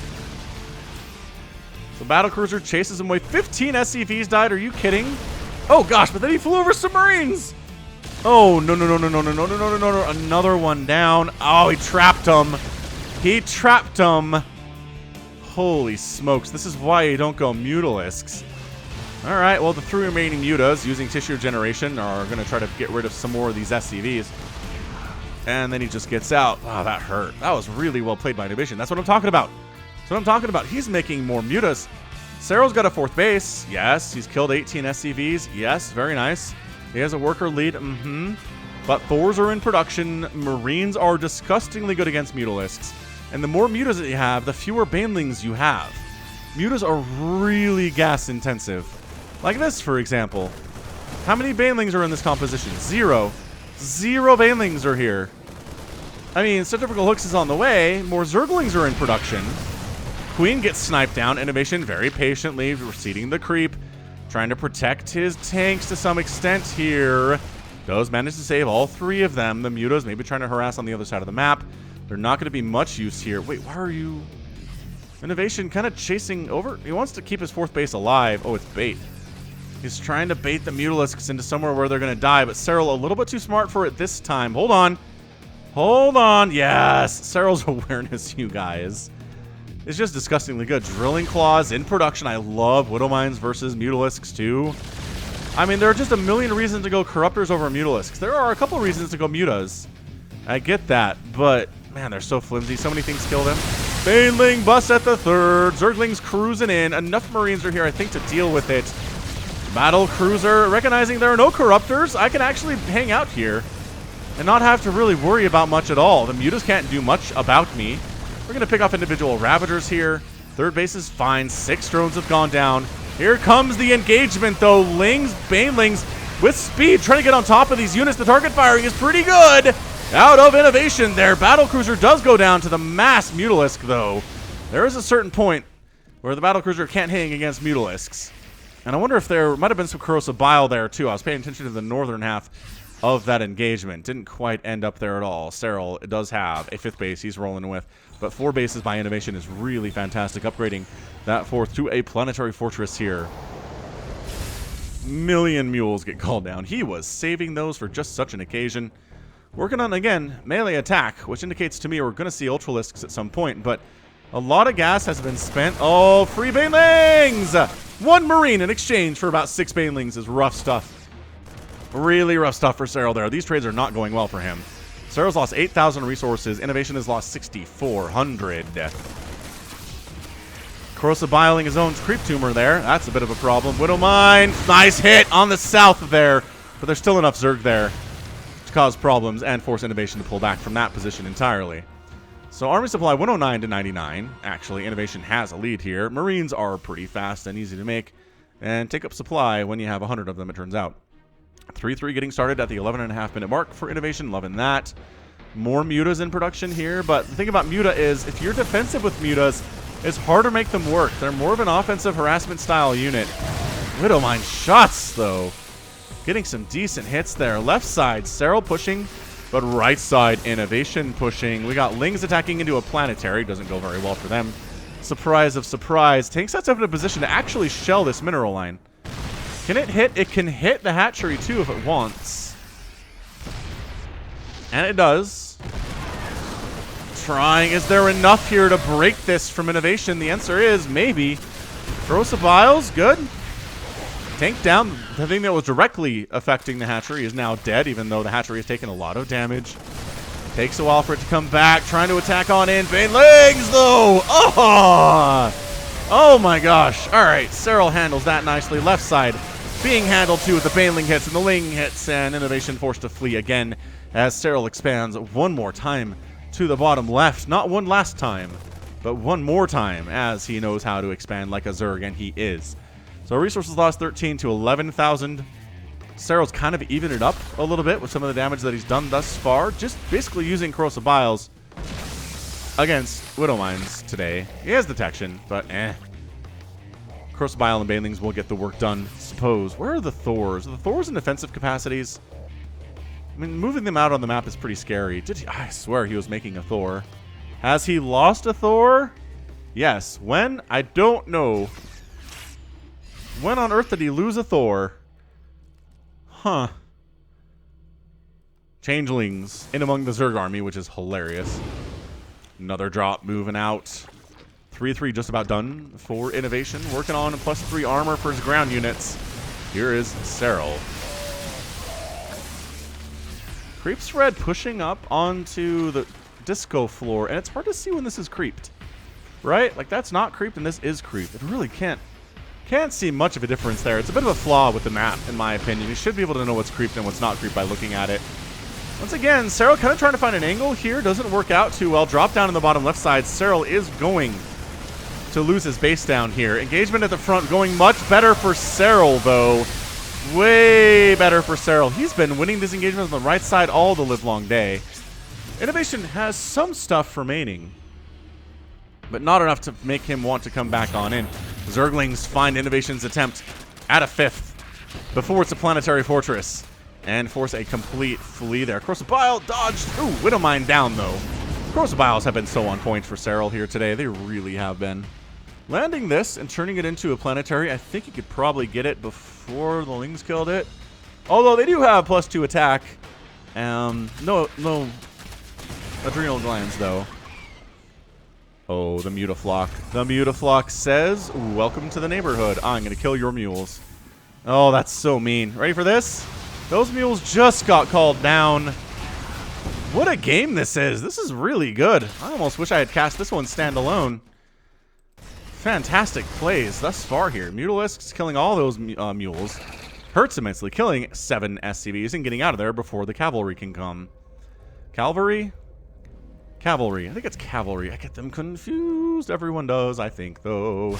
So Battlecruiser chases him away. 15 SCVs died. Are you kidding? Oh gosh, but then he flew over submarines. Oh, no. Another one down. Oh, he trapped him. He trapped him. Holy smokes. This is why you don't go Mutalisks. All right, well, the 3 remaining mutas using tissue generation are going to try to get rid of some more of these SCVs. And then he just gets out. Wow, that hurt. That was really well played by INnoVation. That's what I'm talking about. That's what I'm talking about. He's making more mutas. Serral's got a 4th base. Yes. He's killed 18 SCVs. Yes. Very nice. He has a worker lead. But Thors are in production. Marines are disgustingly good against Mutalisks. And the more mutas that you have, the fewer banelings you have. Mutas are really gas intensive. Like this, for example. How many banelings are in this composition? 0. 0 banelings are here. I mean, Centrifugal Hooks is on the way. More Zerglings are in production. Queen gets sniped down. INnoVation very patiently receding the creep. Trying to protect his tanks to some extent here. Does manage to save all 3 of them. The mutas maybe trying to harass on the other side of the map. They're not going to be much use here. Wait, why are you... INnoVation kind of chasing over. He wants to keep his 4th base alive. Oh, it's bait. He's trying to bait the Mutalisks into somewhere where they're going to die. But Serral a little bit too smart for it this time. Hold on. Hold on. Yes. Serral's awareness, you guys. It's just disgustingly good. Drilling Claws in production. I love Widow Mines versus Mutalisks too. I mean, there are just a million reasons to go Corruptors over Mutalisks. There are a couple reasons to go Mutas. I get that, but man, they're so flimsy. So many things kill them. Baneling bust at the 3rd. Zerglings cruising in. Enough Marines are here, I think, to deal with it. Battle Cruiser recognizing there are no Corruptors. I can actually hang out here and not have to really worry about much at all. The Mutas can't do much about me. We're going to pick off individual Ravagers here. 3rd base is fine. 6 drones have gone down. Here comes the engagement, though. Banelings with speed trying to get on top of these units. The target firing is pretty good. Out of INnoVation there. Battlecruiser does go down to the mass Mutalisk, though. There is a certain point where the Battlecruiser can't hang against Mutalisks. And I wonder if there might have been some corrosive bile there, too. I was paying attention to the northern half of that engagement. Didn't quite end up there at all. Serral does have a 5th base he's rolling with. But 4 bases by INnoVation is really fantastic. Upgrading that 4th to a planetary fortress here. Million mules get called down. He was saving those for just such an occasion. Working on, again, melee attack, which indicates to me we're going to see Ultralisks at some point. But a lot of gas has been spent. Oh, free Banelings! 1 Marine in exchange for about 6 Banelings is rough stuff. Really rough stuff for Serral there. These trades are not going well for him. Serral's lost 8,000 resources. INnoVation has lost 6,400. Corrosive Biling his own creep tumor there. That's a bit of a problem. Widow Mine. Nice hit on the south there. But there's still enough Zerg there to cause problems and force INnoVation to pull back from that position entirely. So Army Supply 109 to 99. Actually, INnoVation has a lead here. Marines are pretty fast and easy to make. And take up supply when you have 100 of them, it turns out. 3-3 getting started at the 11.5-minute mark for INnoVation. Loving that. More mutas in production here, but the thing about muta is if you're defensive with mutas, it's harder to make them work. They're more of an offensive harassment style unit. Widow Mine shots, though. Getting some decent hits there. Left side, Serral pushing, but right side, INnoVation pushing. We got Lings attacking into a planetary. Doesn't go very well for them. Surprise of surprise. Tank sets up in a position to actually shell this mineral line. Can it hit? It can hit the hatchery, too, if it wants. And it does. Trying. Is there enough here to break this from INnoVation? The answer is maybe. Corrosive Vials, good. Tank down. The thing that was directly affecting the hatchery is now dead, even though the hatchery has taken a lot of damage. Takes a while for it to come back. Trying to attack on in. Bane legs, though. Oh my gosh. All right. Serral handles that nicely. Left side being handled too with the Baneling hits and the Ling hits. And INnoVation forced to flee again as Serral expands one more time to the bottom left. Not one last time, but one more time as he knows how to expand like a Zerg, and he is. So resources lost 13 to 11,000. Serral's kind of evened it up a little bit with some of the damage that he's done thus far. Just basically using Corrosive Biles against Widowmines today. He has detection, but Corrosive Bile and Banelings will get the work done, suppose. Where are the Thors? Are the Thors in defensive capacities? I mean, moving them out on the map is pretty scary. I swear he was making a Thor. Has he lost a Thor? Yes. When? I don't know. When on earth did he lose a Thor? Huh. Changelings in among the Zerg army, which is hilarious. Another drop moving out. 3-3 just about done for INnoVation. Working on a +3 armor for his ground units. Here is Serral. Creep spread pushing up onto the disco floor, and it's hard to see when this is creeped. Right? Like, that's not creeped, and this is creeped. It really can't see much of a difference there. It's a bit of a flaw with the map, in my opinion. You should be able to know what's creeped and what's not creeped by looking at it. Once again, Serral kind of trying to find an angle here. Doesn't work out too well. Drop down in the bottom left side. Serral is going to lose his base down here. Engagement at the front going much better for Serral, though. Way better for Serral. He's been winning these engagements on the right side all the livelong day. INnoVation has some stuff remaining, but not enough to make him want to come back on in. Zerglings find INnoVation's attempt at a 5th before it's a planetary fortress and force a complete flee there. Corrosive Bile dodged. Ooh, Widowmine down, though. Corrosive Biles have been so on point for Serral here today. They really have been. Landing this and turning it into a planetary, I think he could probably get it before the Lings killed it. Although they do have +2 attack. No adrenal glands, though. Oh, the Mutaflock. The Mutaflock says, welcome to the neighborhood. I'm going to kill your mules. Oh, that's so mean. Ready for this? Those mules just got called down. What a game this is. This is really good. I almost wish I had cast this one standalone. Fantastic plays thus far here. Mutalisks killing all those mules. Hurts immensely. Killing 7 SCVs and getting out of there before the cavalry can come. Cavalry? Cavalry. I think it's cavalry. I get them confused. Everyone does, I think, though.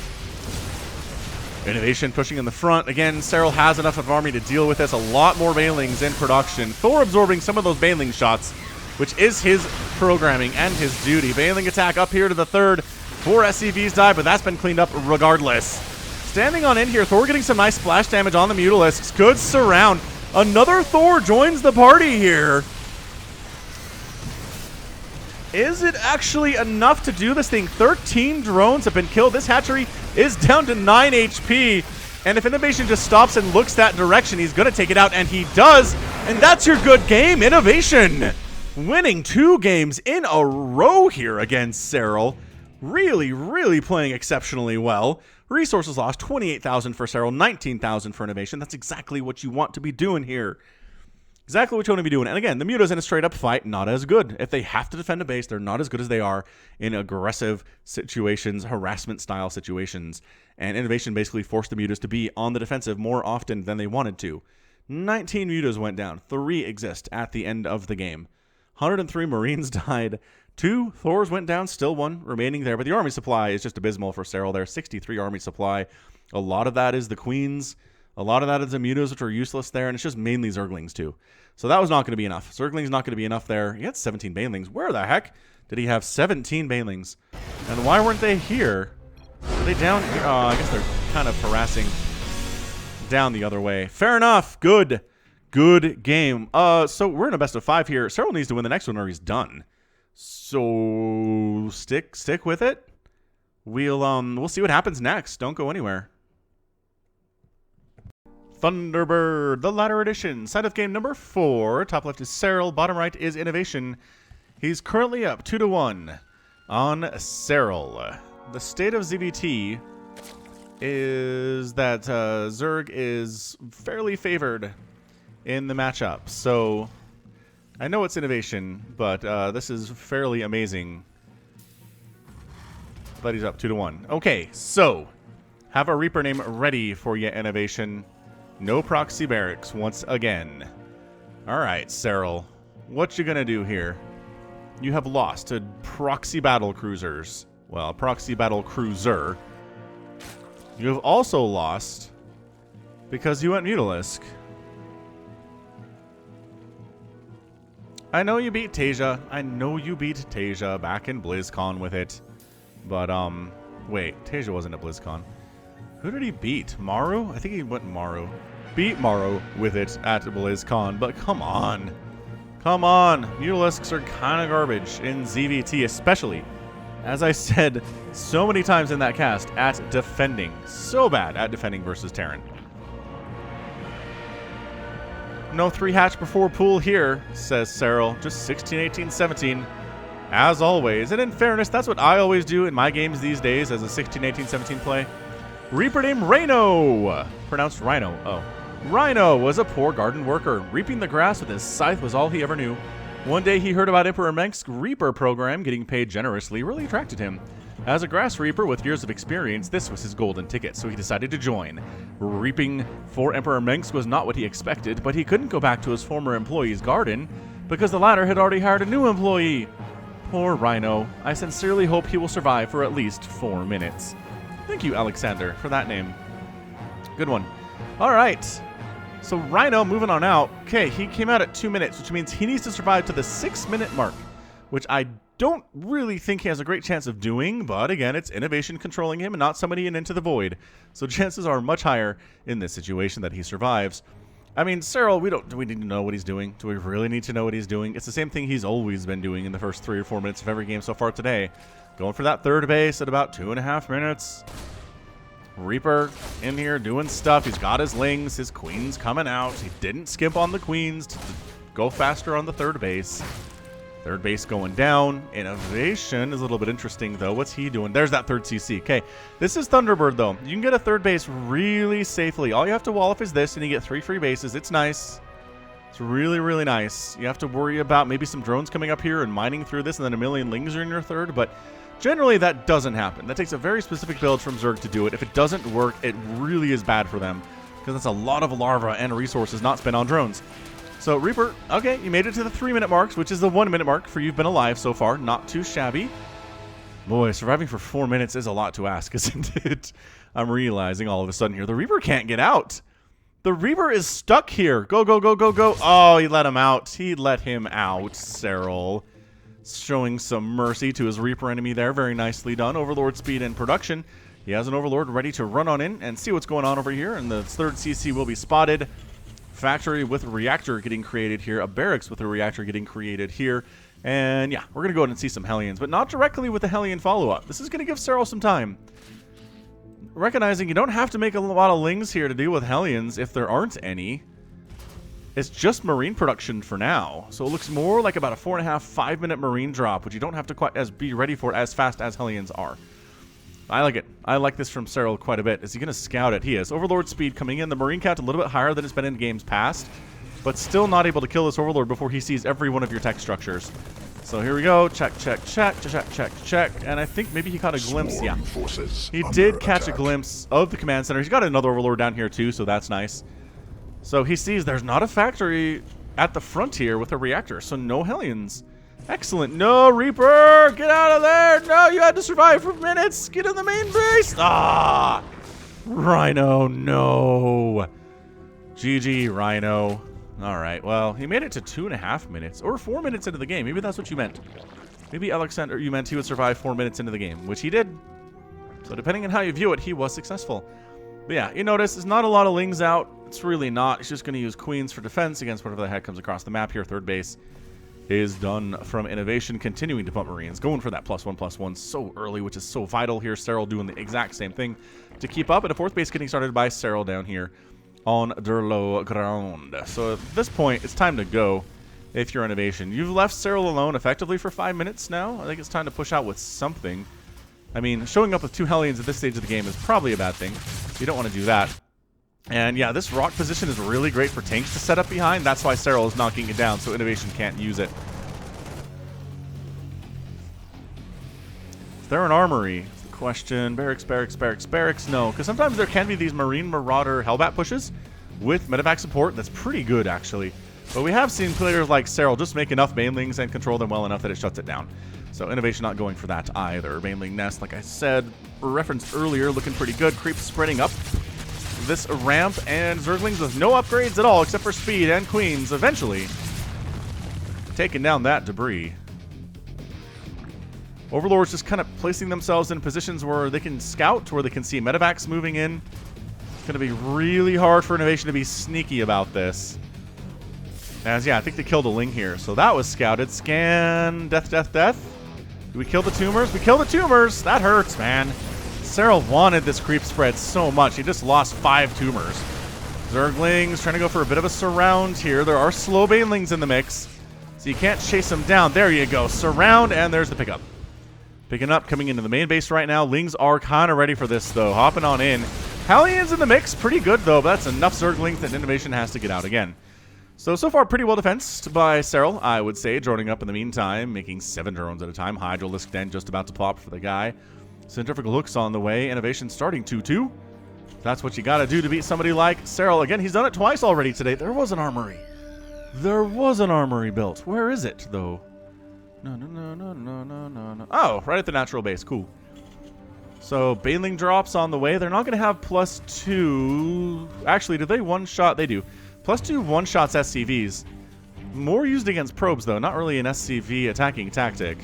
INnoVation pushing in the front. Again, Serral has enough of an army to deal with this. A lot more Banelings in production. Thor absorbing some of those Baneling shots, which is his programming and his duty. Baneling attack up here to the 3rd. 4 SCVs die, but that's been cleaned up regardless. Standing on in here, Thor getting some nice splash damage on the Mutalisks. Good surround. Another Thor joins the party here. Is it actually enough to do this thing? 13 drones have been killed. This hatchery is down to 9 HP. And if INnoVation just stops and looks that direction, he's going to take it out, and he does. And that's your good game, INnoVation. Winning 2 games in a row here against Serral. Really, really playing exceptionally well. Resources lost, 28,000 for Serral, 19,000 for INnoVation. That's exactly what you want to be doing here. Exactly what you want to be doing. And again, the Mutas in a straight-up fight, not as good. If they have to defend a base, they're not as good as they are in aggressive situations, harassment-style situations. And INnoVation basically forced the Mutas to be on the defensive more often than they wanted to. 19 Mutas went down. 3 exist at the end of the game. 103 Marines died. 2 Thors went down, still 1 remaining there. But the army supply is just abysmal for Serral there. 63 army supply. A lot of that is the Queens. A lot of that is the Mutas, which are useless there. And it's just mainly Zerglings, too. So that was not going to be enough. Zerglings not going to be enough there. He had 17 Banelings. Where the heck did he have 17 Banelings? And why weren't they here? Are they down here? Oh, I guess they're kind of harassing down the other way. Fair enough. Good. Good game. So we're in a best of 5 here. Serral needs to win the next one or he's done. So stick with it. We'll see what happens next. Don't go anywhere. Thunderbird, the latter edition. Side of game number 4. Top left is Serral. Bottom right is INnoVation. He's currently up 2-1 on Serral. The state of ZVT is that Zerg is fairly favored in the matchup. So I know it's INnoVation, but this is fairly amazing. But he's up 2-1. Okay, so have a Reaper name ready for you, INnoVation. No proxy barracks once again. All right, Serral, what you gonna do here? You have lost to proxy battle cruisers. Well, proxy battle cruiser. You have also lost because you went Mutalisk. I know you beat Tasia. I know you beat Tasia back in BlizzCon with it. But, wait, Tasia wasn't at BlizzCon. Who did he beat? Maru? I think he went Maru. Beat Maru with it at BlizzCon, but come on. Come on. Mutalisks are kind of garbage in ZVT, especially, as I said so many times in that cast, at defending. So bad at defending versus Terran. No 3-hatch before pool here, says Serral. Just 16, 18, 17. As always. And in fairness, that's what I always do in my games these days as a 16, 18, 17 play. Reaper named Rhino. Pronounced Rhino. Oh. Rhino was a poor garden worker. Reaping the grass with his scythe was all he ever knew. One day he heard about Emperor Mengsk's Reaper program. Getting paid generously really attracted him. As a grass reaper with years of experience, this was his golden ticket, so he decided to join. Reaping for Emperor Mengsk was not what he expected, but he couldn't go back to his former employee's garden because the latter had already hired a new employee. Poor Rhino. I sincerely hope he will survive for at least 4 minutes. Thank you, Alexander, for that name. Good one. All right. So Rhino moving on out. Okay, he came out at 2 minutes, which means he needs to survive to the 6-minute mark, which I don't really think he has a great chance of doing, but again, it's INnoVation controlling him and not somebody in Into the Void. So chances are much higher in this situation that he survives. I mean, Serral, do we need to know what he's doing? Do we really need to know what he's doing? It's the same thing he's always been doing in the first 3 or 4 minutes of every game so far today. Going for that third base at about 2.5 minutes. Reaper in here doing stuff. He's got his lings, his queens coming out. He didn't skimp on the queens to go faster on the third base. Third base going down. INnoVation is a little bit interesting, though. What's he doing? There's that third CC. Okay, this is Thunderbird, though. You can get a third base really safely. All you have to wall off is this, and you get 3 free bases. It's nice. It's really, really nice. You have to worry about maybe some drones coming up here and mining through this, and then a million lings are in your third, but generally that doesn't happen. That takes a very specific build from Zerg to do it. If it doesn't work, it really is bad for them, because that's a lot of larva and resources not spent on drones. So, Reaper, okay, you made it to the 3-minute marks, which is the 1-minute mark for you've been alive so far. Not too shabby. Boy, surviving for 4 minutes is a lot to ask, isn't it? I'm realizing all of a sudden here. The Reaper can't get out. The Reaper is stuck here. Go, go, go, go, go. Oh, he let him out. He let him out, Serral. Showing some mercy to his Reaper enemy there. Very nicely done. Overlord speed in production. He has an Overlord ready to run on in and see what's going on over here. And the third CC will be spotted. Factory with a reactor getting created here. A barracks with a reactor getting created here. And yeah, we're going to go ahead and see some Hellions, but not directly with the Hellion follow-up. This is going to give Serral some time. Recognizing you don't have to make a lot of lings here to deal with Hellions if there aren't any. It's just Marine production for now. So it looks more like about a 4.5, 5-minute Marine drop, which you don't have to quite be ready for as fast as Hellions are. I like it. I like this from Serral quite a bit. Is he going to scout it? He is. Overlord speed coming in. The Marine count a little bit higher than it's been in games past, but still not able to kill this Overlord before he sees every one of your tech structures. So here we go. Check, check, check, check, check, check. And I think maybe he caught a glimpse. Yeah. He did catch a glimpse of the command center. He's got another Overlord down here too, so that's nice. So he sees there's not a factory at the front here with a reactor, so no Hellions. Excellent. No, Reaper! Get out of there! No, you had to survive for minutes! Get in the main base! Ah! Rhino, no. GG, Rhino. Alright, well, he made it to 2.5 minutes, or 4 minutes into the game. Maybe that's what you meant. Maybe, Alexander, you meant he would survive 4 minutes into the game, which he did. So depending on how you view it, he was successful. But yeah, you notice there's not a lot of lings out. It's really not. He's just going to use queens for defense against whatever the heck comes across the map here. Third base is done from INnoVation, continuing to pump Marines, going for that +1/+1 so early, which is so vital here. Serral doing the exact same thing to keep up, and a fourth base getting started by Serral down here on der low ground. So at this point, it's time to go if you're INnoVation. You've left Serral alone effectively for 5 minutes now. I think it's time to push out with something. I mean, showing up with 2 Hellions at this stage of the game is probably a bad thing. You don't want to do that. And yeah, this rock position is really great for tanks to set up behind. That's why Serral is knocking it down, so INnoVation can't use it. Is there an armory? Is the question. Barracks, barracks, barracks, barracks. No, because sometimes there can be these Marine Marauder Hellbat pushes with medevac support. That's pretty good, actually. But we have seen players like Serral just make enough Banelings and control them well enough that it shuts it down. So INnoVation not going for that either. Baneling Nest, like I said, referenced earlier, looking pretty good. Creeps spreading up this ramp, and Zerglings with no upgrades at all except for speed and Queens eventually taking down that debris. Overlords just kind of placing themselves in positions where they can scout, where they can see medevacs moving in. It's going to be really hard for INnoVation to be sneaky about this. As, yeah, I think they killed a Ling here. So that was scouted. Scan. Death, death, death. Do we kill the tumors? We kill the tumors. That hurts, man. Serral wanted this creep spread so much. He just lost 5 tumors. Zerglings trying to go for a bit of a surround here. There are slow Banelings in the mix, so you can't chase them down. There you go. Surround, and there's the pickup. Picking up, coming into the main base right now. Lings are kind of ready for this, though. Hopping on in. Hellions in the mix. Pretty good, though, but that's enough Zerglings that INnoVation has to get out again. So far, pretty well defensed by Serral, I would say. Droning up in the meantime, making 7 drones at a time. Hydralisk Den just about to pop for the guy. Centrifugal Hooks on the way. INnoVation starting 2-2. That's what you got to do to beat somebody like Serral. Again, he's done it twice already today. There was an armory. There was an armory built. Where is it, though? No. Oh, right at the natural base. Cool. So, Baneling drops on the way. They're not going to have +2. Actually, do they one-shot? They do. +2 one-shots SCVs. More used against probes, though. Not really an SCV attacking tactic.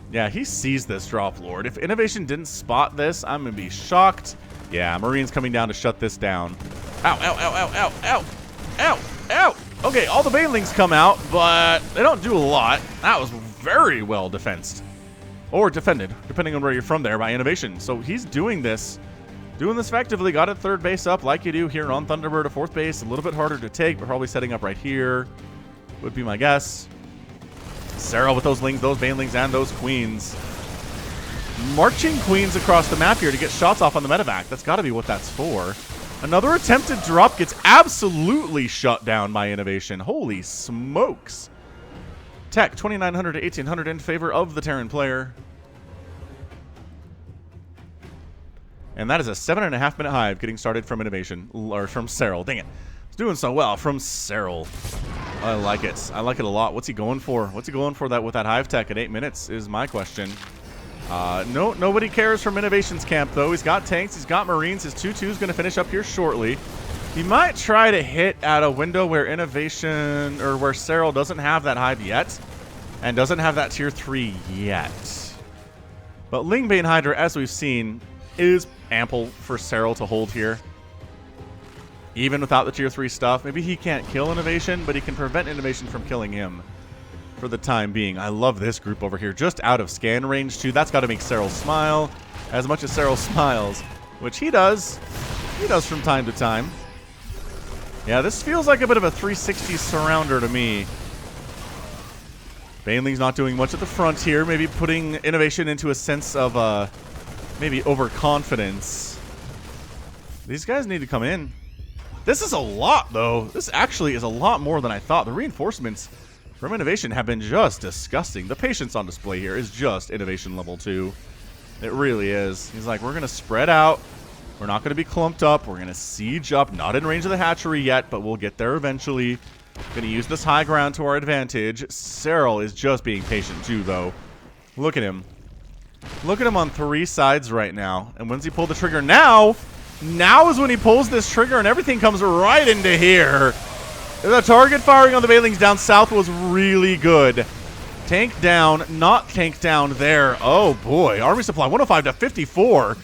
Yeah, he sees this drop, Lord. If INnoVation didn't spot this, I'm going to be shocked. Yeah, Marine's coming down to shut this down. Ow, ow, ow, ow, ow, ow. Ow, ow. Okay, all the Banelings come out, but they don't do a lot. That was very well defensed. Or defended, depending on where you're from there by INnoVation. So he's doing this effectively. Got a 3rd base up like you do here on Thunderbird. A 4th base, a little bit harder to take, but probably setting up right here would be my guess. Serral with those Lings, those Banelings, and those Queens. Marching Queens across the map here to get shots off on the medevac. That's got to be what that's for. Another attempted drop gets absolutely shut down by INnoVation. Holy smokes. Tech, 2,900 to 1,800 in favor of the Terran player. And that is a 7.5 minute hive getting started from INnoVation, or from Serral. Dang it. It's doing so well from Serral. I like it. I like it a lot. What's he going for? What's he going for that with that hive tech at 8 minutes is my question. Nobody cares from INnoVation's camp, though. He's got tanks. He's got Marines. His 2-2 is going to finish up here shortly. He might try to hit at a window where INnoVation, or where Serral doesn't have that hive yet, and doesn't have that tier 3 yet. But Lingbane Hydra, as we've seen, is ample for Serral to hold here. Even without the tier 3 stuff. Maybe he can't kill INnoVation, but he can prevent INnoVation from killing him for the time being. I love this group over here. Just out of scan range, too. That's got to make Serral smile as much as Serral smiles, which he does. He does from time to time. Yeah, this feels like a bit of a 360 surrounder to me. Baneling's not doing much at the front here. Maybe putting INnoVation into a sense of maybe overconfidence. These guys need to come in. This is a lot, though. This actually is a lot more than I thought. The reinforcements from INnoVation have been just disgusting. The patience on display here is just INnoVation level 2. It really is. He's like, we're going to spread out. We're not going to be clumped up. We're going to siege up. Not in range of the hatchery yet, but we'll get there eventually. Going to use this high ground to our advantage. Serral is just being patient, too, though. Look at him. Look at him on 3 sides right now. And when's he pull the trigger? Now is when he pulls this trigger, and everything comes right into here. The target firing on the Banelings down south was really good. Tank down, not tank down there. Oh, boy. Army supply, 105 to 54.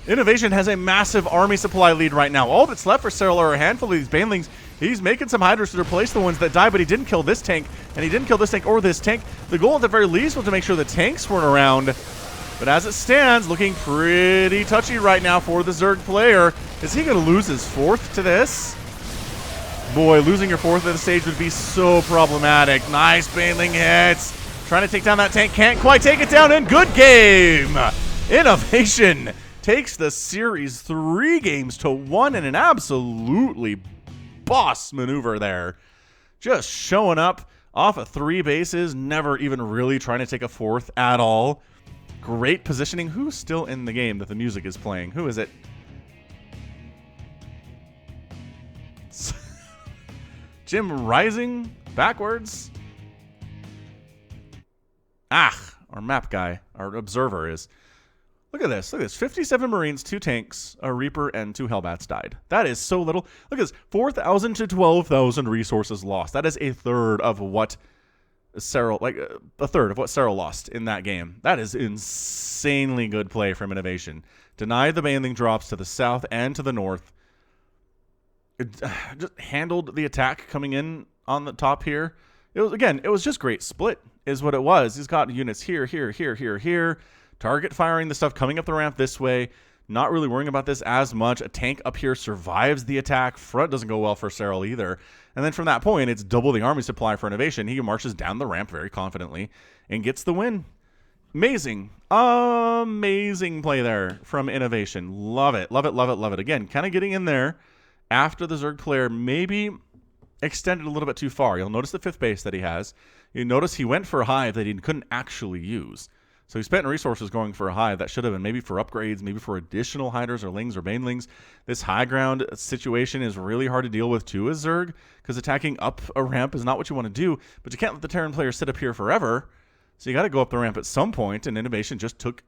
INnoVation has a massive army supply lead right now. All that's left for Serral are a handful of these Banelings. He's making some Hydras to replace the ones that die, but he didn't kill this tank, and he didn't kill this tank or this tank. The goal at the very least was to make sure the tanks weren't around. But as it stands, looking pretty touchy right now for the Zerg player. Is he going to lose his 4th to this? Boy, losing your 4th at the stage would be so problematic. Nice Baneling hits. Trying to take down that tank. Can't quite take it down, and good game. INnoVation takes the series 3-1 in an absolutely boss maneuver there. Just showing up off of 3 bases, never even really trying to take a 4th at all. Great positioning. Who's still in the game that the music is playing? Who is it? Jim rising backwards. Our map guy, our observer is. Look at this. Look at this. 57 Marines, 2 tanks, a Reaper, and 2 Hellbats died. That is so little. Look at this. 4,000 to 12,000 resources lost. That is a third of what Serral, a third of what Serral lost in that game. That is insanely good play from INnoVation. Denied the banding drops to the south and to the north. It just handled the attack coming in on the top here. It was just great split is what it was. He's got units here, here, here, here, here. Target firing the stuff coming up the ramp this way. Not really worrying about this as much. A tank up here survives the attack. Front doesn't go well for Serral either. And then from that point, it's double the army supply for INnoVation. He marches down the ramp very confidently and gets the win. Amazing. Amazing play there from INnoVation. Love it. Love it, love it, love it. Again, kind of getting in there after the Zerg player maybe extended a little bit too far. You'll notice the 5th base that he has. You notice he went for a hive that he couldn't actually use. So he spent resources going for a hive that should have been maybe for upgrades, maybe for additional hiders or lings or banelings. This high ground situation is really hard to deal with too as Zerg, because attacking up a ramp is not what you want to do, but you can't let the Terran player sit up here forever. So you got to go up the ramp at some point, and INnoVation just took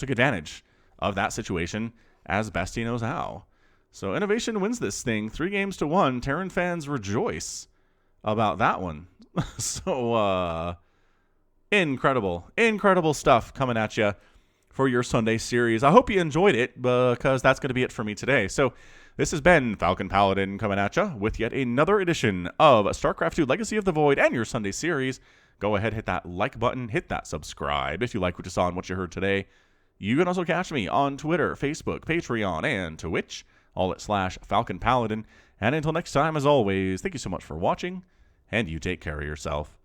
advantage of that situation as best he knows how. So INnoVation wins this thing 3-1. Terran fans rejoice about that one. So, incredible stuff coming at you for your Sunday series. I hope you enjoyed it, because that's going to be it for me today. So this has been Falcon Paladin coming at you with yet another edition of StarCraft 2 Legacy of the Void and your Sunday series. Go ahead, hit that like button, hit that subscribe if you like what you saw and what you heard today. You can also catch me on Twitter, Facebook, Patreon, and Twitch, all at /Falcon Paladin. And until next time, as always, thank you so much for watching, and you take care of yourself.